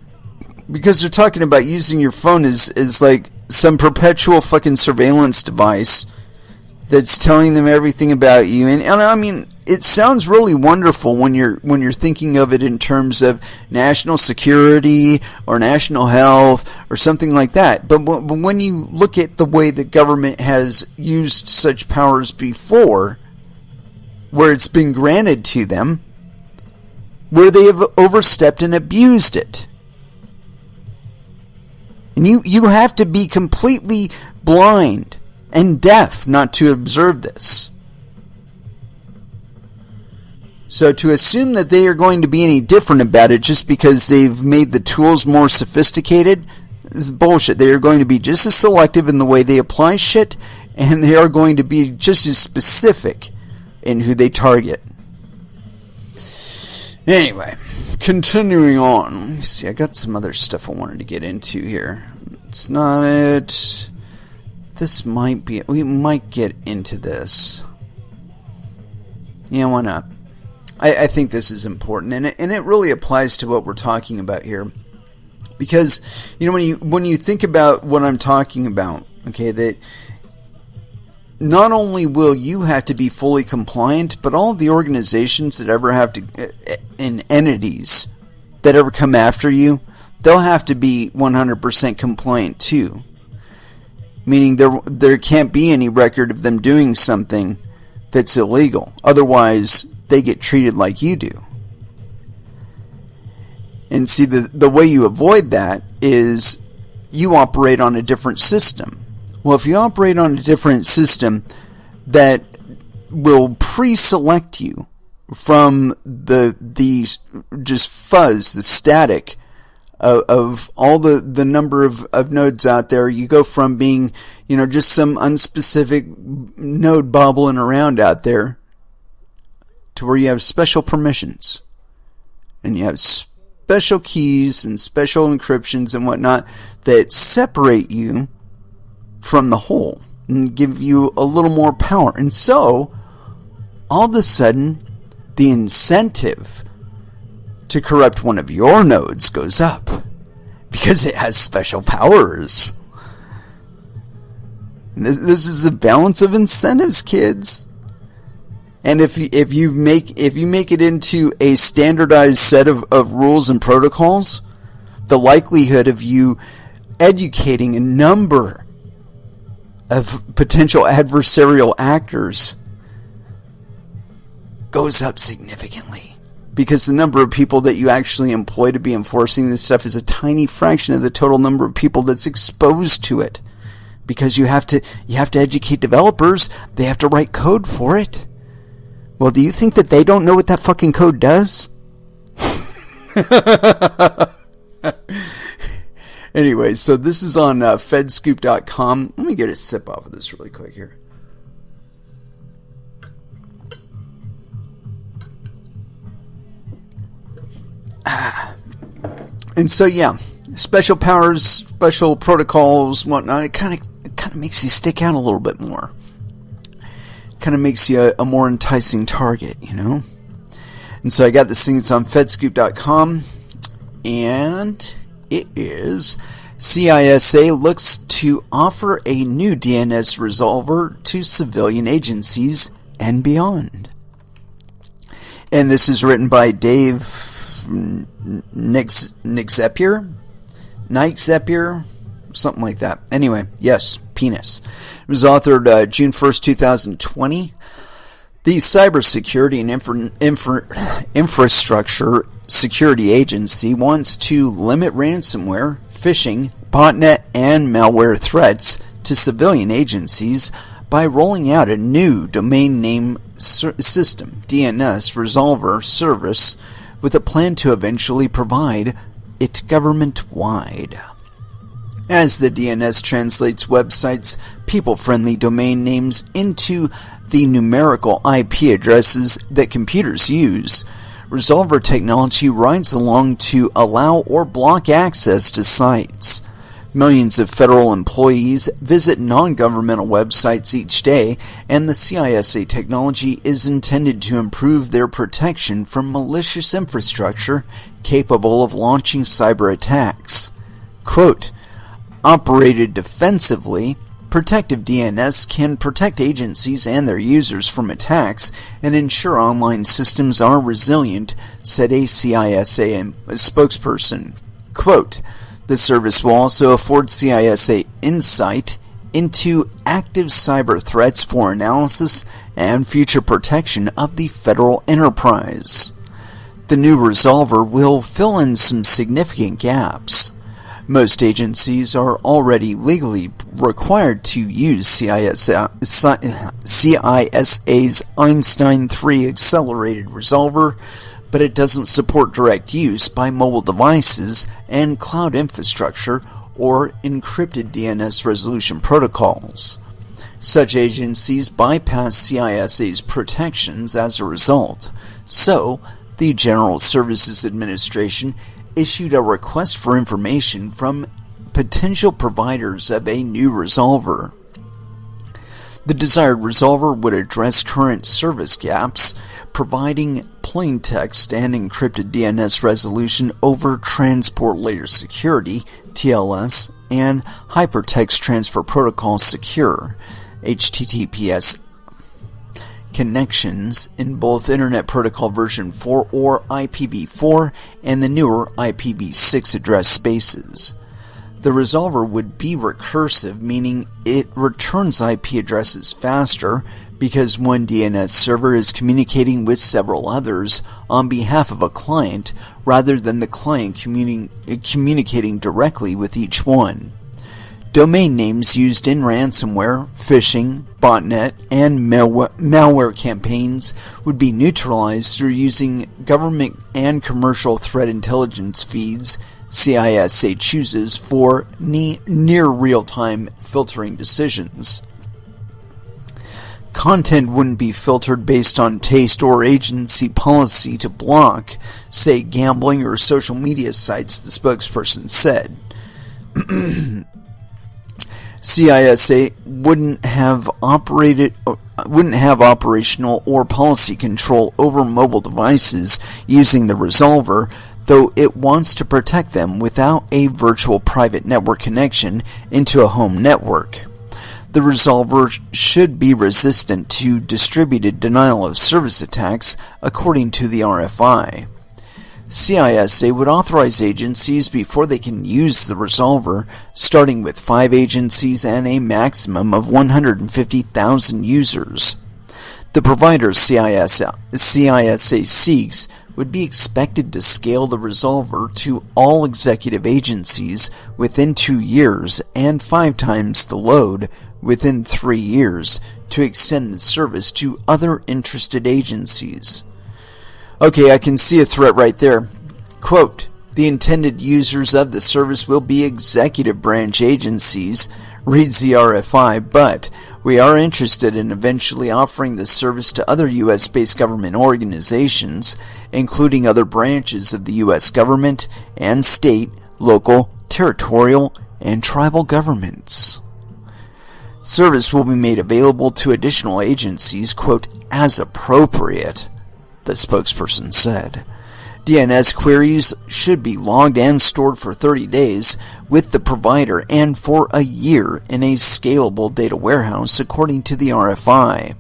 Because they're talking about using your phone as like some perpetual fucking surveillance device that's telling them everything about you. And I mean, it sounds really wonderful when you're thinking of it in terms of national security or national health or something like that. But when you look at the way the government has used such powers before, where it's been granted to them, where they have overstepped and abused it. And you have to be completely blind and deaf not to observe this. So to assume that they are going to be any different about it just because they've made the tools more sophisticated is bullshit. They are going to be just as selective in the way they apply shit, and they are going to be just as specific in who they target. Anyway, continuing on. Let me see, I got some other stuff I wanted to get into here. It's not it. This might be it. We might get into this. Yeah, why not? I think this is important, and it really applies to what we're talking about here. Because, you know, when you think about what I'm talking about, okay, that not only will you have to be fully compliant, but all of the organizations that ever have to, and entities that ever come after you, they'll have to be 100% compliant too. Meaning there can't be any record of them doing something that's illegal. Otherwise, they get treated like you do. And see, the way you avoid that is you operate on a different system. Well, if you operate on a different system that will pre-select you from the just fuzz, the static of all the number of nodes out there, you go from being, you know, just some unspecific node bobbling around out there to where you have special permissions and you have special keys and special encryptions and whatnot that separate you from the whole and give you a little more power. And so all of a sudden the incentive to corrupt one of your nodes goes up because it has special powers. And this is a balance of incentives, kids. And if you make it into a standardized set of rules and protocols, the likelihood of you educating a number of potential adversarial actors goes up significantly, because the number of people that you actually employ to be enforcing this stuff is a tiny fraction of the total number of people that's exposed to it. Because you have to educate developers, they have to write code for it. Well, do you think that they don't know what that fucking code does? Anyway, so this is on fedscoop.com. Let me get a sip off of this really quick here. And so, yeah, special powers, special protocols, whatnot, it kind of makes you stick out a little bit more. Kind of makes you a more enticing target, you know? And so I got this thing, it's on fedscoop.com, and it is CISA looks to offer a new DNS resolver to civilian agencies and beyond. And this is written by Dave Nixepier, something like that. Anyway, yes, penis. It was authored June 1st, 2020. The Cybersecurity and Infrastructure Security Agency wants to limit ransomware, phishing, botnet, and malware threats to civilian agencies by rolling out a new domain name system, DNS resolver service, with a plan to eventually provide it government-wide. As the DNS translates websites' people-friendly domain names into the numerical IP addresses that computers use, resolver technology rides along to allow or block access to sites. Millions of federal employees visit non-governmental websites each day, and the CISA technology is intended to improve their protection from malicious infrastructure capable of launching cyber attacks. Quote, operated defensively, protective DNS can protect agencies and their users from attacks and ensure online systems are resilient, said a CISA spokesperson. Quote, the service will also afford CISA insight into active cyber threats for analysis and future protection of the federal enterprise. The new resolver will fill in some significant gaps. Most agencies are already legally required to use CISA's Einstein 3 accelerated resolver, but it doesn't support direct use by mobile devices and cloud infrastructure or encrypted DNS resolution protocols. Such agencies bypass CISA's protections as a result. So, the General Services Administration issued a request for information from potential providers of a new resolver. The desired resolver would address current service gaps, providing plain text and encrypted DNS resolution over transport layer security, TLS, and hypertext transfer protocol secure, HTTPS, connections in both Internet Protocol version 4 or IPv4 and the newer IPv6 address spaces. The resolver would be recursive, meaning it returns IP addresses faster because one DNS server is communicating with several others on behalf of a client rather than the client communicating directly with each one. Domain names used in ransomware, phishing, botnet, and malware campaigns would be neutralized through using government and commercial threat intelligence feeds CISA chooses for near real-time filtering decisions. Content wouldn't be filtered based on taste or agency policy to block, say, gambling or social media sites, the spokesperson said. CISA wouldn't have operational or policy control over mobile devices using the resolver, though it wants to protect them without a virtual private network connection into a home network. the resolver should be resistant to distributed denial-of-service attacks, according to the RFI. CISA would authorize agencies before they can use the resolver, starting with 5 agencies and a maximum of 150,000 users. The provider CISA seeks would be expected to scale the resolver to all executive agencies within 2 years and 5 times the load within 3 years to extend the service to other interested agencies. Okay, I can see a threat right there. Quote, the intended users of the service will be executive branch agencies, reads the RFI, but we are interested in eventually offering the service to other U.S.-based government organizations, including other branches of the U.S. government and state, local, territorial, and tribal governments. Service will be made available to additional agencies, quote, as appropriate, the spokesperson said. DNS queries should be logged and stored for 30 days with the provider and for a year in a scalable data warehouse, according to the RFI.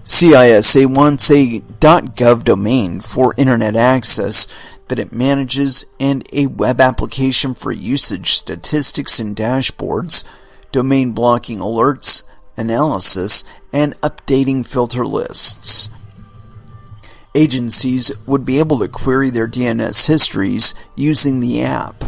CISA wants a .gov domain for Internet access that it manages and a web application for usage statistics and dashboards, domain blocking alerts, analysis, and updating filter lists. Agencies would be able to query their DNS histories using the app.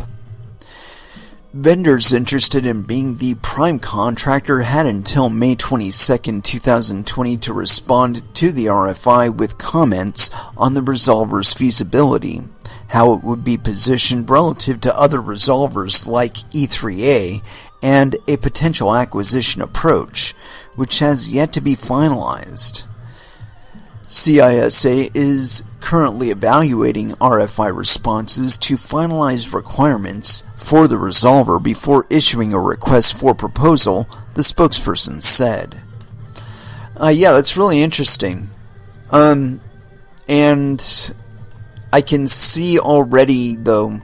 Vendors interested in being the prime contractor had until May 22, 2020 to respond to the RFI with comments on the resolver's feasibility, how it would be positioned relative to other resolvers like E3A, and a potential acquisition approach, which has yet to be finalized. CISA is currently evaluating RFI responses to finalize requirements for the resolver before issuing a request for proposal, the spokesperson said. Yeah, that's really interesting. And I can see already, though,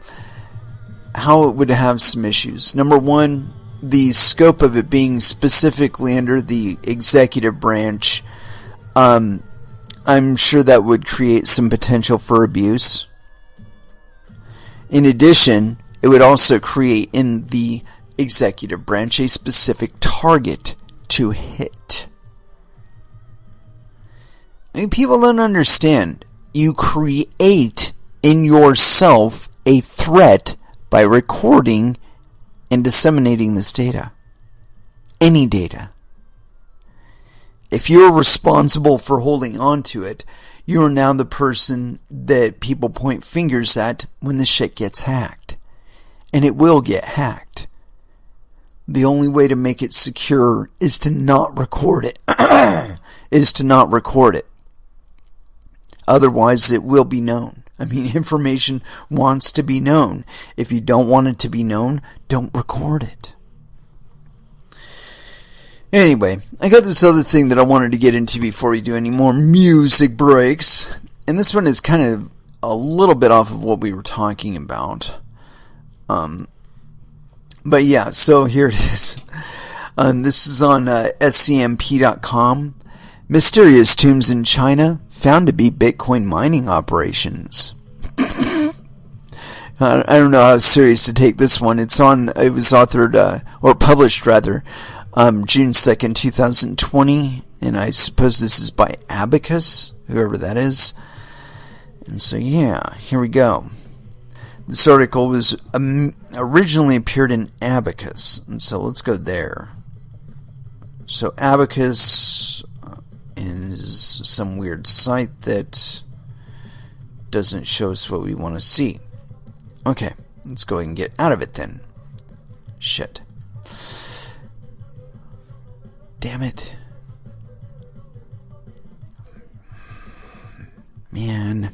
how it would have some issues. Number one, the scope of it being specifically under the executive branch, I'm sure that would create some potential for abuse. In addition, it would also create in the executive branch a specific target to hit. I mean, people don't understand. You create in yourself a threat by recording and disseminating this data. Any data. If you're responsible for holding on to it, you are now the person that people point fingers at when the shit gets hacked. And it will get hacked. The only way to make it secure is to not record it. Otherwise, it will be known. I mean, information wants to be known. If you don't want it to be known, don't record it. Anyway, I got this other thing that I wanted to get into before we do any more music breaks. And this one is kind of a little bit off of what we were talking about. But yeah, so here it is. This is on scmp.com. Mysterious tombs in China found to be Bitcoin mining operations. I don't know how serious to take this one. It was authored, or published rather, June 2nd, 2020, and I suppose this is by Abacus, whoever that is. And so, yeah, here we go. This article was originally appeared in Abacus, and so let's go there. So Abacus is some weird site that doesn't show us what we want to see. Okay, let's go ahead and get out of it then. Shit. Damn it. Man.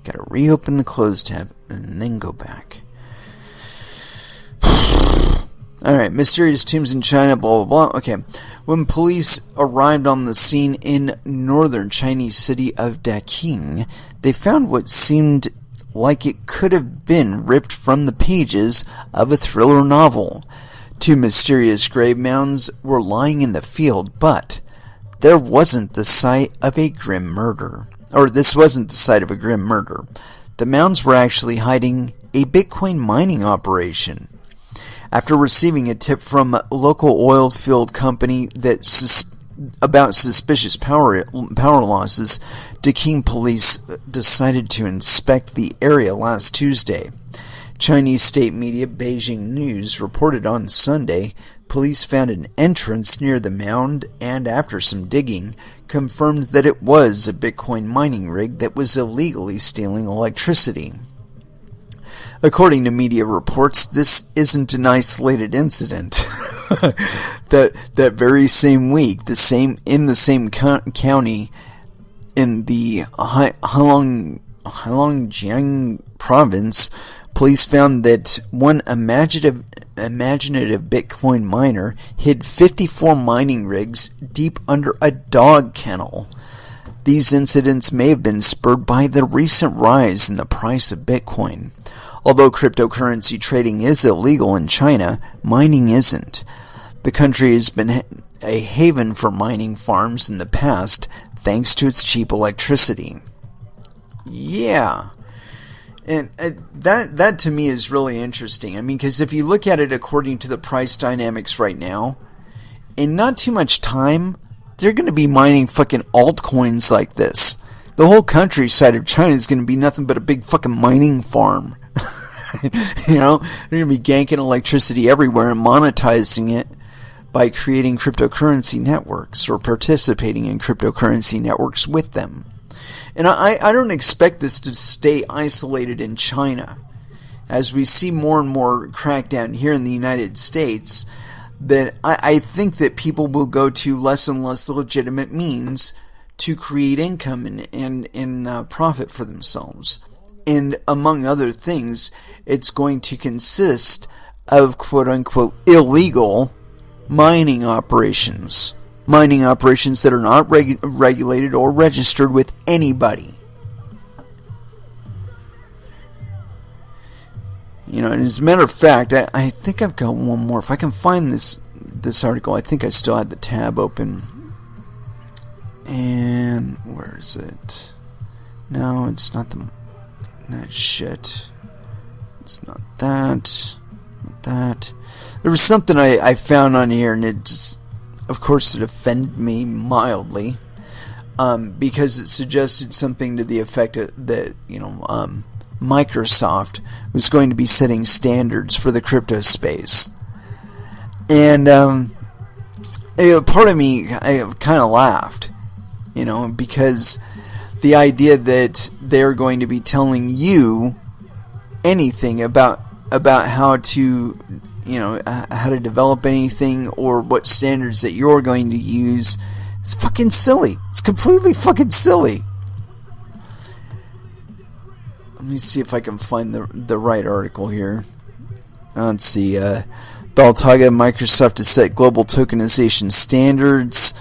Gotta reopen the close tab and then go back. Alright, mysterious tombs in China, blah blah blah. Okay. When police arrived on the scene in northern Chinese city of Daqing, they found what seemed like it could have been ripped from the pages of a thriller novel. Two mysterious grave mounds were lying in the field, but there wasn't the site of a grim murder. Or this wasn't the site of a grim murder. The mounds were actually hiding a Bitcoin mining operation. After receiving a tip from a local oil field company about suspicious power losses, decouple police decided to inspect the area last Tuesday. Chinese state media Beijing News reported on Sunday police found an entrance near the mound and, after some digging, confirmed that it was a Bitcoin mining rig that was illegally stealing electricity. According to media reports, this isn't an isolated incident. That very same week, in the same county, in the Heilongjiang province, police found that one imaginative Bitcoin miner hid 54 mining rigs deep under a dog kennel. These incidents may have been spurred by the recent rise in the price of Bitcoin. Although cryptocurrency trading is illegal in China, mining isn't. The country has been a haven for mining farms in the past, thanks to its cheap electricity. Yeah. And that to me is really interesting. I mean, because if you look at it according to the price dynamics right now, in not too much time, they're going to be mining fucking altcoins like this. The whole countryside of China is going to be nothing but a big fucking mining farm. You know, they're going to be ganking electricity everywhere and monetizing it by creating cryptocurrency networks or participating in cryptocurrency networks with them. And I don't expect this to stay isolated in China. As we see more and more crackdown here in the United States, that I think that people will go to less and less legitimate means to create income and profit for themselves. And among other things, it's going to consist of quote-unquote illegal mining operations. Mining operations that are not regulated or registered with anybody. You know, and as a matter of fact, I think I've got one more. If I can find this article, I think I still had the tab open. And where is it? No, it's not that shit. It's not that. Not that. There was something I found on here, and it just, of course, it offended me mildly, because it suggested something to the effect that, you know, Microsoft was going to be setting standards for the crypto space. And part of me, I kind of laughed, you know, because the idea that they're going to be telling you anything about how to, you know, how to develop anything or what standards that you're going to use is fucking silly. It's completely fucking silly. Let me see if I can find the right article here. Let's see. Baltaga, Microsoft to set global tokenization standards.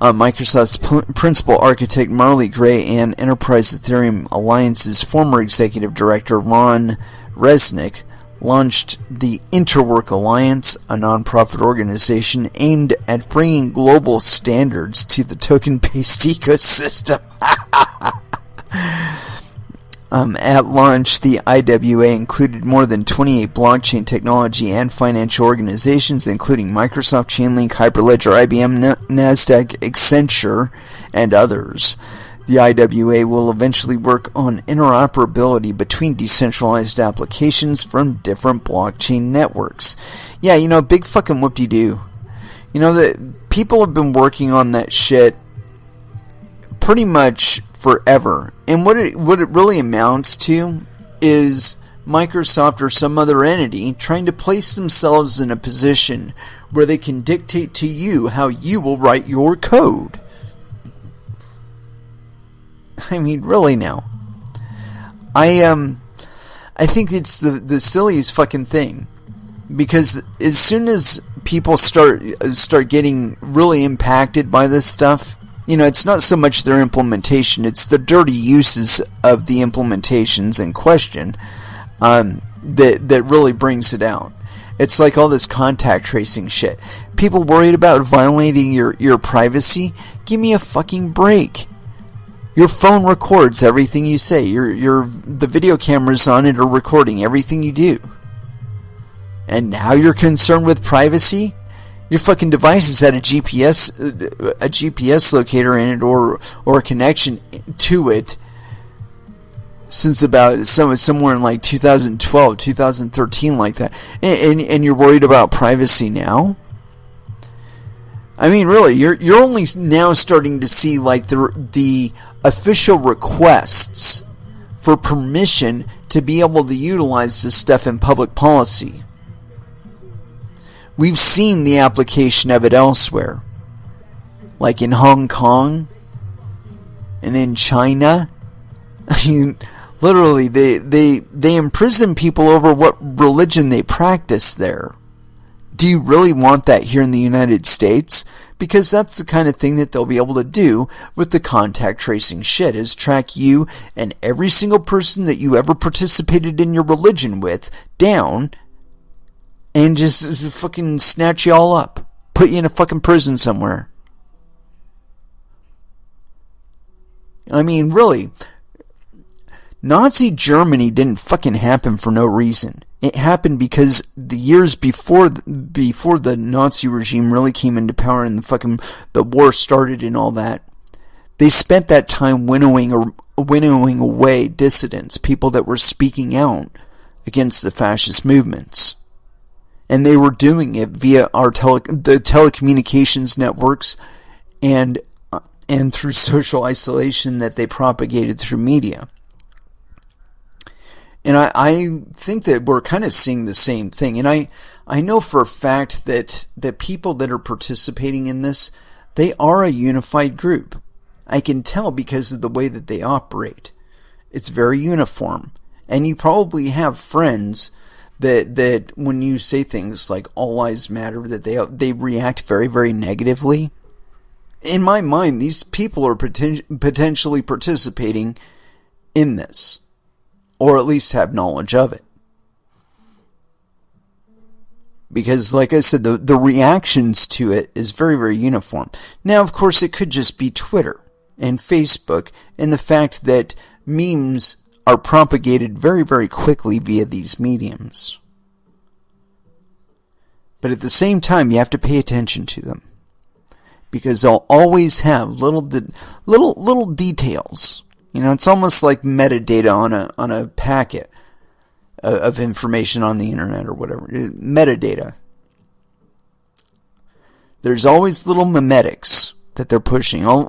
Microsoft's principal architect Marley Gray and Enterprise Ethereum Alliance's former executive director Ron Resnick launched the Interwork Alliance, a nonprofit organization aimed at bringing global standards to the token-based ecosystem. At launch, the IWA included more than 28 blockchain technology and financial organizations, including Microsoft, Chainlink, Hyperledger, IBM, Nasdaq, Accenture, and others. The IWA will eventually work on interoperability between decentralized applications from different blockchain networks. Yeah, you know, big fucking whoop-de-doo. You know, that people have been working on that shit pretty much forever. And what it really amounts to is Microsoft or some other entity trying to place themselves in a position where they can dictate to you how you will write your code. I mean, really now. I think it's the silliest fucking thing, because as soon as people start getting really impacted by this stuff, you know, it's not so much their implementation, it's the dirty uses of the implementations in question that really brings it out. It's like all this contact tracing shit. People worried about violating your privacy? Give me a fucking break. Your phone records everything you say. The video cameras on it are recording everything you do. And now you're concerned with privacy? Your fucking device has had a GPS locator in it or a connection to it since about somewhere in like 2012, 2013, like that. And you're worried about privacy now? I mean, really, you're only now starting to see like the official requests for permission to be able to utilize this stuff in public policy. We've seen the application of it elsewhere, like in Hong Kong and in China. I mean, literally, they imprison people over what religion they practice there. Do you really want that here in the United States? Because that's the kind of thing that they'll be able to do with the contact tracing shit, is track you and every single person that you ever participated in your religion with down and just fucking snatch you all up. Put you in a fucking prison somewhere. I mean, really, Nazi Germany didn't fucking happen for no reason. It happened because the years before the Nazi regime really came into power and the war started and all that, they spent that time winnowing away dissidents, people that were speaking out against the fascist movements. And they were doing it via the telecommunications networks and through social isolation that they propagated through media. And I think that we're kind of seeing the same thing. And I know for a fact that the people that are participating in this, they are a unified group. I can tell because of the way that they operate. It's very uniform. And you probably have friends that when you say things like all lives matter, that they react very, very negatively. In my mind, these people are potentially participating in this, or at least have knowledge of it. Because, like I said, the reactions to it is very, very uniform. Now, of course, it could just be Twitter and Facebook, and the fact that memes are propagated very, very quickly via these mediums. But at the same time, you have to pay attention to them, because they'll always have little details. You know, it's almost like metadata on a packet of information on the internet or whatever. Metadata. There's always little memetics that they're pushing, all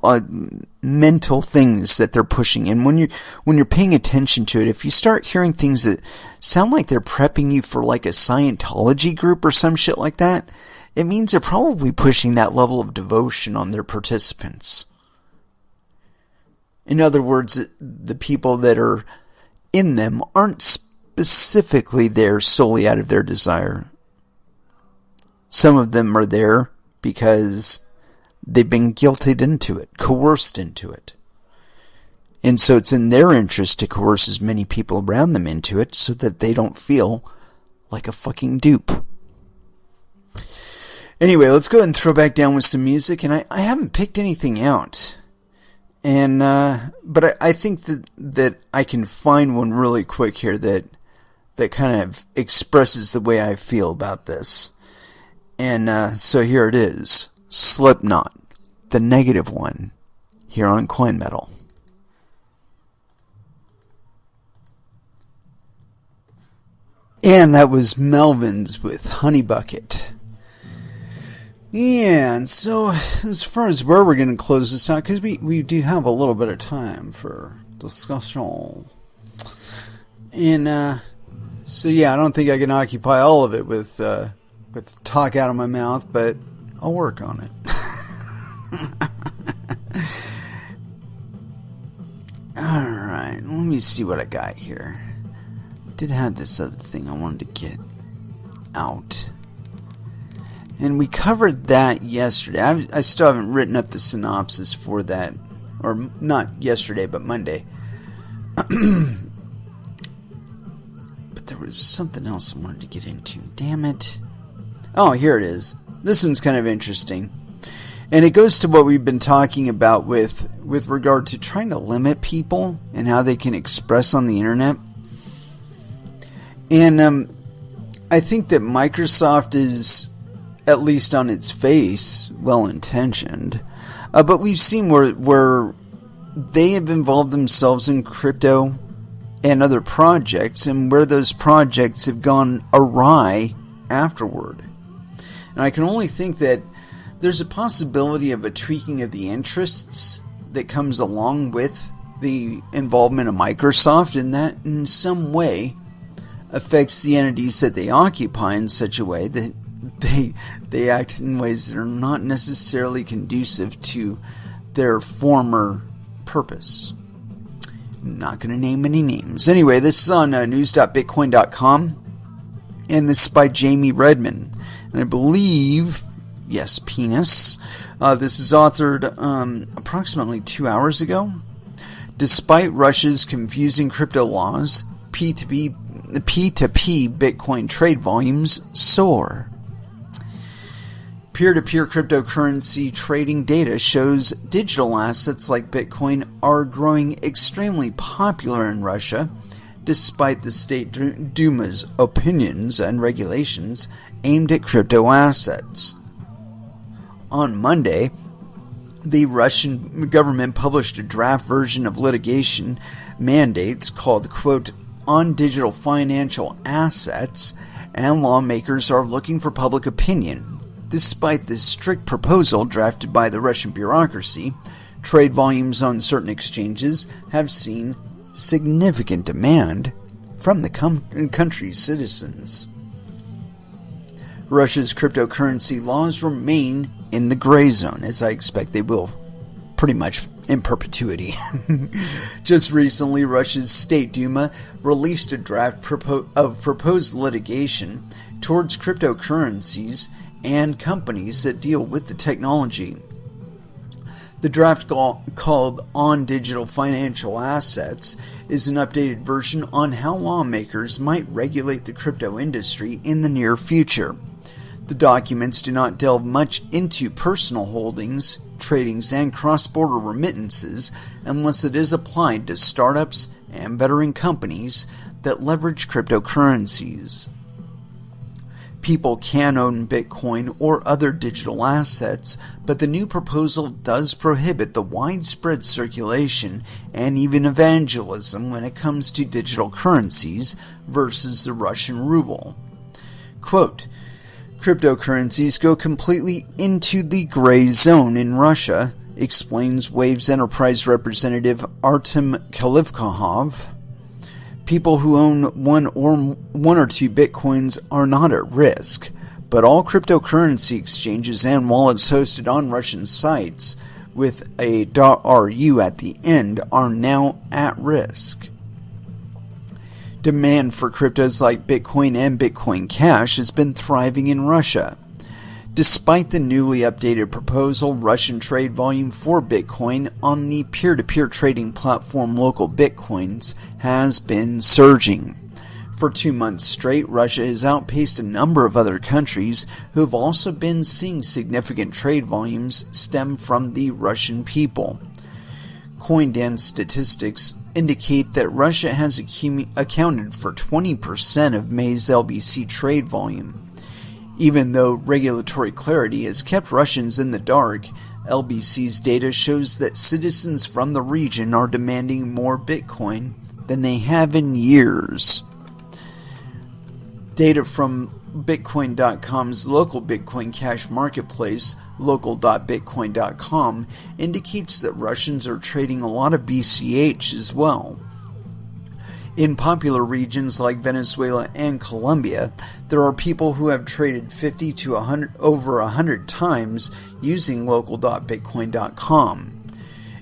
mental things that they're pushing. And when you're paying attention to it, if you start hearing things that sound like they're prepping you for like a Scientology group or some shit like that, it means they're probably pushing that level of devotion on their participants. In other words, the people that are in them aren't specifically there solely out of their desire. Some of them are there because they've been guilted into it, coerced into it. And so it's in their interest to coerce as many people around them into it so that they don't feel like a fucking dupe. Anyway, let's go ahead and throw back down with some music. And I haven't picked anything out. And but I think that I can find one really quick here that kind of expresses the way I feel about this. And so here it is. Slipknot, the negative one, here on Coin Metal. And that was Melvin's with Honey Bucket. Yeah, and so as far as where we're going to close this out, because we do have a little bit of time for discussion. And so yeah, I don't think I can occupy all of it with talk out of my mouth, but I'll work on it. Alright, let me see what I got here. I did have this other thing I wanted to get out. And we covered that yesterday. I still haven't written up the synopsis for that. Or not yesterday, but Monday. But there was something else I wanted to get into. Damn it. Oh, here it is. This one's kind of interesting. And it goes to what we've been talking about with regard to trying to limit people and how they can express on the internet. And I think that Microsoft is, at least on its face, well-intentioned. But we've seen where they have involved themselves in crypto and other projects, and where those projects have gone awry afterward. And I can only think that there's a possibility of a tweaking of the interests that comes along with the involvement of Microsoft, and that in some way affects the entities that they occupy in such a way that they act in ways that are not necessarily conducive to their former purpose. I'm not going to name any names. Anyway, this is on news.bitcoin.com, and this is by Jamie Redman. And I believe, yes, penis. This is authored approximately 2 hours ago. Despite Russia's confusing crypto laws, P2P Bitcoin trade volumes soar. Peer-to-peer cryptocurrency trading data shows digital assets like Bitcoin are growing extremely popular in Russia, despite the State Duma's opinions and regulations aimed at crypto assets. On Monday, the Russian government published a draft version of litigation mandates called, quote, on digital financial assets, and lawmakers are looking for public opinion. Despite this strict proposal drafted by the Russian bureaucracy, trade volumes on certain exchanges have seen significant demand from the country's citizens. Russia's cryptocurrency laws remain in the gray zone, as I expect they will pretty much in perpetuity. Just recently, Russia's State Duma released a draft of proposed litigation towards cryptocurrencies and companies that deal with the technology. The draft called On Digital Financial Assets is an updated version on how lawmakers might regulate the crypto industry in the near future. The documents do not delve much into personal holdings, tradings, and cross-border remittances unless it is applied to startups and veteran companies that leverage cryptocurrencies. People can own Bitcoin or other digital assets, but the new proposal does prohibit the widespread circulation and even evangelism when it comes to digital currencies versus the Russian ruble. Quote, cryptocurrencies go completely into the gray zone in Russia, explains Waves Enterprise representative Artem Kalivkov. People who own one or two Bitcoins are not at risk, but all cryptocurrency exchanges and wallets hosted on Russian sites with a .ru at the end are now at risk. Demand for cryptos like Bitcoin and Bitcoin Cash has been thriving in Russia. Despite the newly updated proposal, Russian trade volume for Bitcoin on the peer-to-peer trading platform Local Bitcoins has been surging. For 2 months straight, Russia has outpaced a number of other countries who have also been seeing significant trade volumes stem from the Russian people. CoinDance statistics indicate that Russia has accounted for 20% of May's LBC trade volume. Even though regulatory clarity has kept Russians in the dark, LBC's data shows that citizens from the region are demanding more Bitcoin than they have in years. Data from Bitcoin.com's local Bitcoin Cash marketplace, local.bitcoin.com, indicates that Russians are trading a lot of BCH as well. In popular regions like Venezuela and Colombia, there are people who have traded 50 to 100 times using local.bitcoin.com.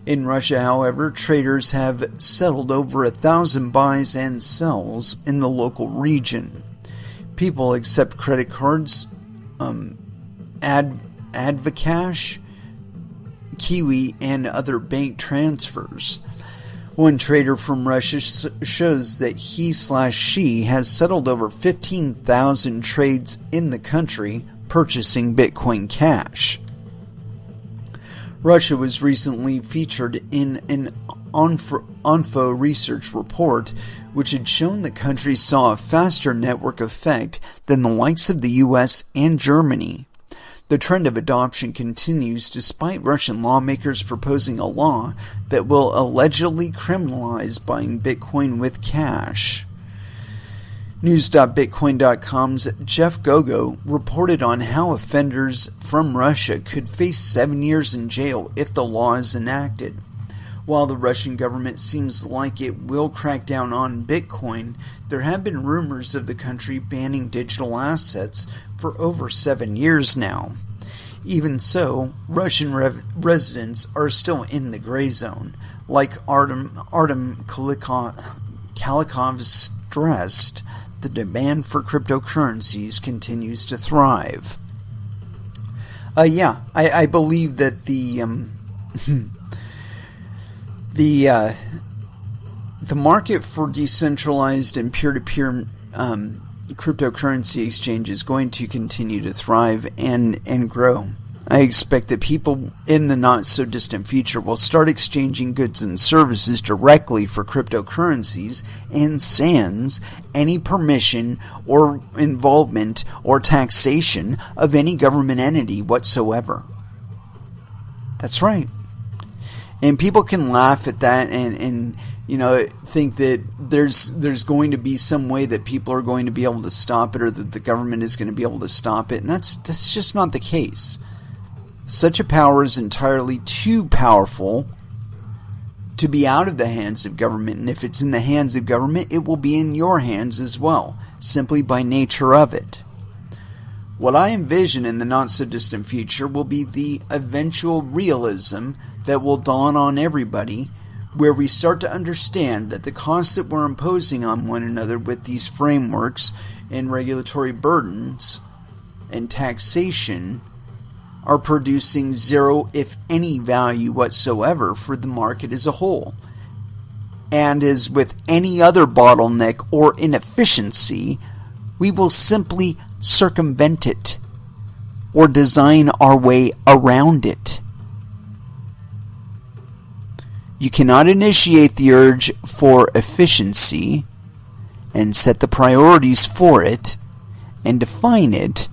In Russia, however, traders have settled over 1,000 buys and sells in the local region. People accept credit cards, Advocash, Kiwi, and other bank transfers. One trader from Russia shows that he/she has settled over 15,000 trades in the country purchasing Bitcoin Cash. Russia was recently featured in an ONFO research report, which had shown the country saw a faster network effect than the likes of the US and Germany. The trend of adoption continues despite Russian lawmakers proposing a law that will allegedly criminalize buying Bitcoin with cash. News.bitcoin.com's Jeff Gogo reported on how offenders from Russia could face 7 years in jail if the law is enacted. While the Russian government seems like it will crack down on Bitcoin, there have been rumors of the country banning digital assets for over 7 years now. Even so, Russian residents are still in the gray zone. Like Artem Kalikov stressed, the demand for cryptocurrencies continues to thrive. I believe that the market for decentralized and peer-to-peer cryptocurrency exchange is going to continue to thrive and grow. I expect that people in the not-so-distant future will start exchanging goods and services directly for cryptocurrencies and sans any permission or involvement or taxation of any government entity whatsoever. That's right. And people can laugh at that and think that there's going to be some way that people are going to be able to stop it, or that the government is going to be able to stop it, and that's just not the case. Such a power is entirely too powerful to be out of the hands of government, and if it's in the hands of government, it will be in your hands as well, simply by nature of it. What I envision in the not-so-distant future will be the eventual realism that will dawn on everybody, where we start to understand that the costs that we're imposing on one another with these frameworks and regulatory burdens and taxation are producing zero, if any, value whatsoever for the market as a whole. And as with any other bottleneck or inefficiency, we will simply circumvent it or design our way around it. You cannot initiate the urge for efficiency and set the priorities for it and define it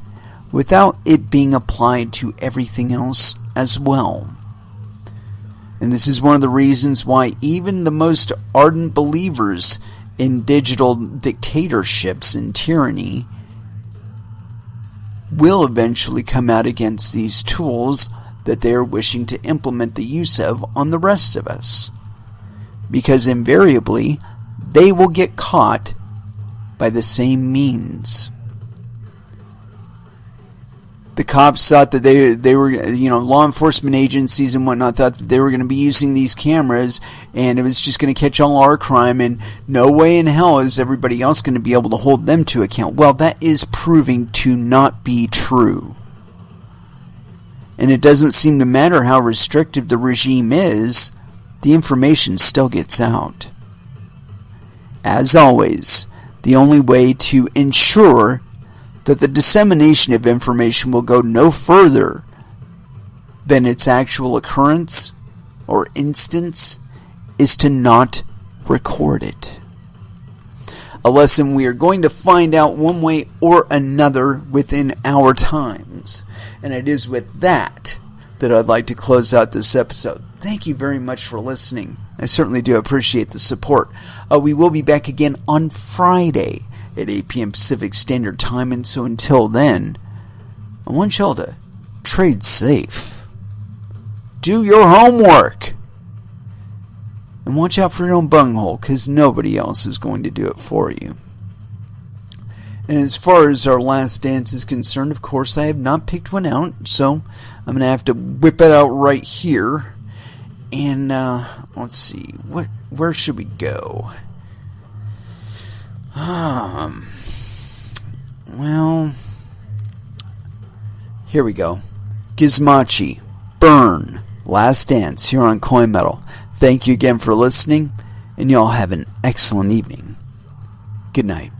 without it being applied to everything else as well. And this is one of the reasons why even the most ardent believers in digital dictatorships and tyranny will eventually come out against these tools that they are wishing to implement the use of on the rest of us. Because invariably, they will get caught by the same means. The cops thought that they were, law enforcement agencies and whatnot thought that they were going to be using these cameras and it was just going to catch all our crime, and no way in hell is everybody else going to be able to hold them to account. Well, that is proving to not be true. And it doesn't seem to matter how restrictive the regime is, the information still gets out. As always, the only way to ensure that the dissemination of information will go no further than its actual occurrence or instance is to not record it. A lesson we are going to find out one way or another within our times. And it is with that I'd like to close out this episode. Thank you very much for listening. I certainly do appreciate the support. We will be back again on Friday at 8 p.m. Pacific Standard Time, and so until then, I want y'all to trade safe. Do your homework. And watch out for your own bunghole, because nobody else is going to do it for you. And as far as our last dance is concerned, of course, I have not picked one out, so I'm going to have to whip it out right here. And, let's see, where should we go? Well, here we go. Gizmachi, Burn, Last Dance here on Coin Metal. Thank you again for listening, and y'all have an excellent evening. Good night.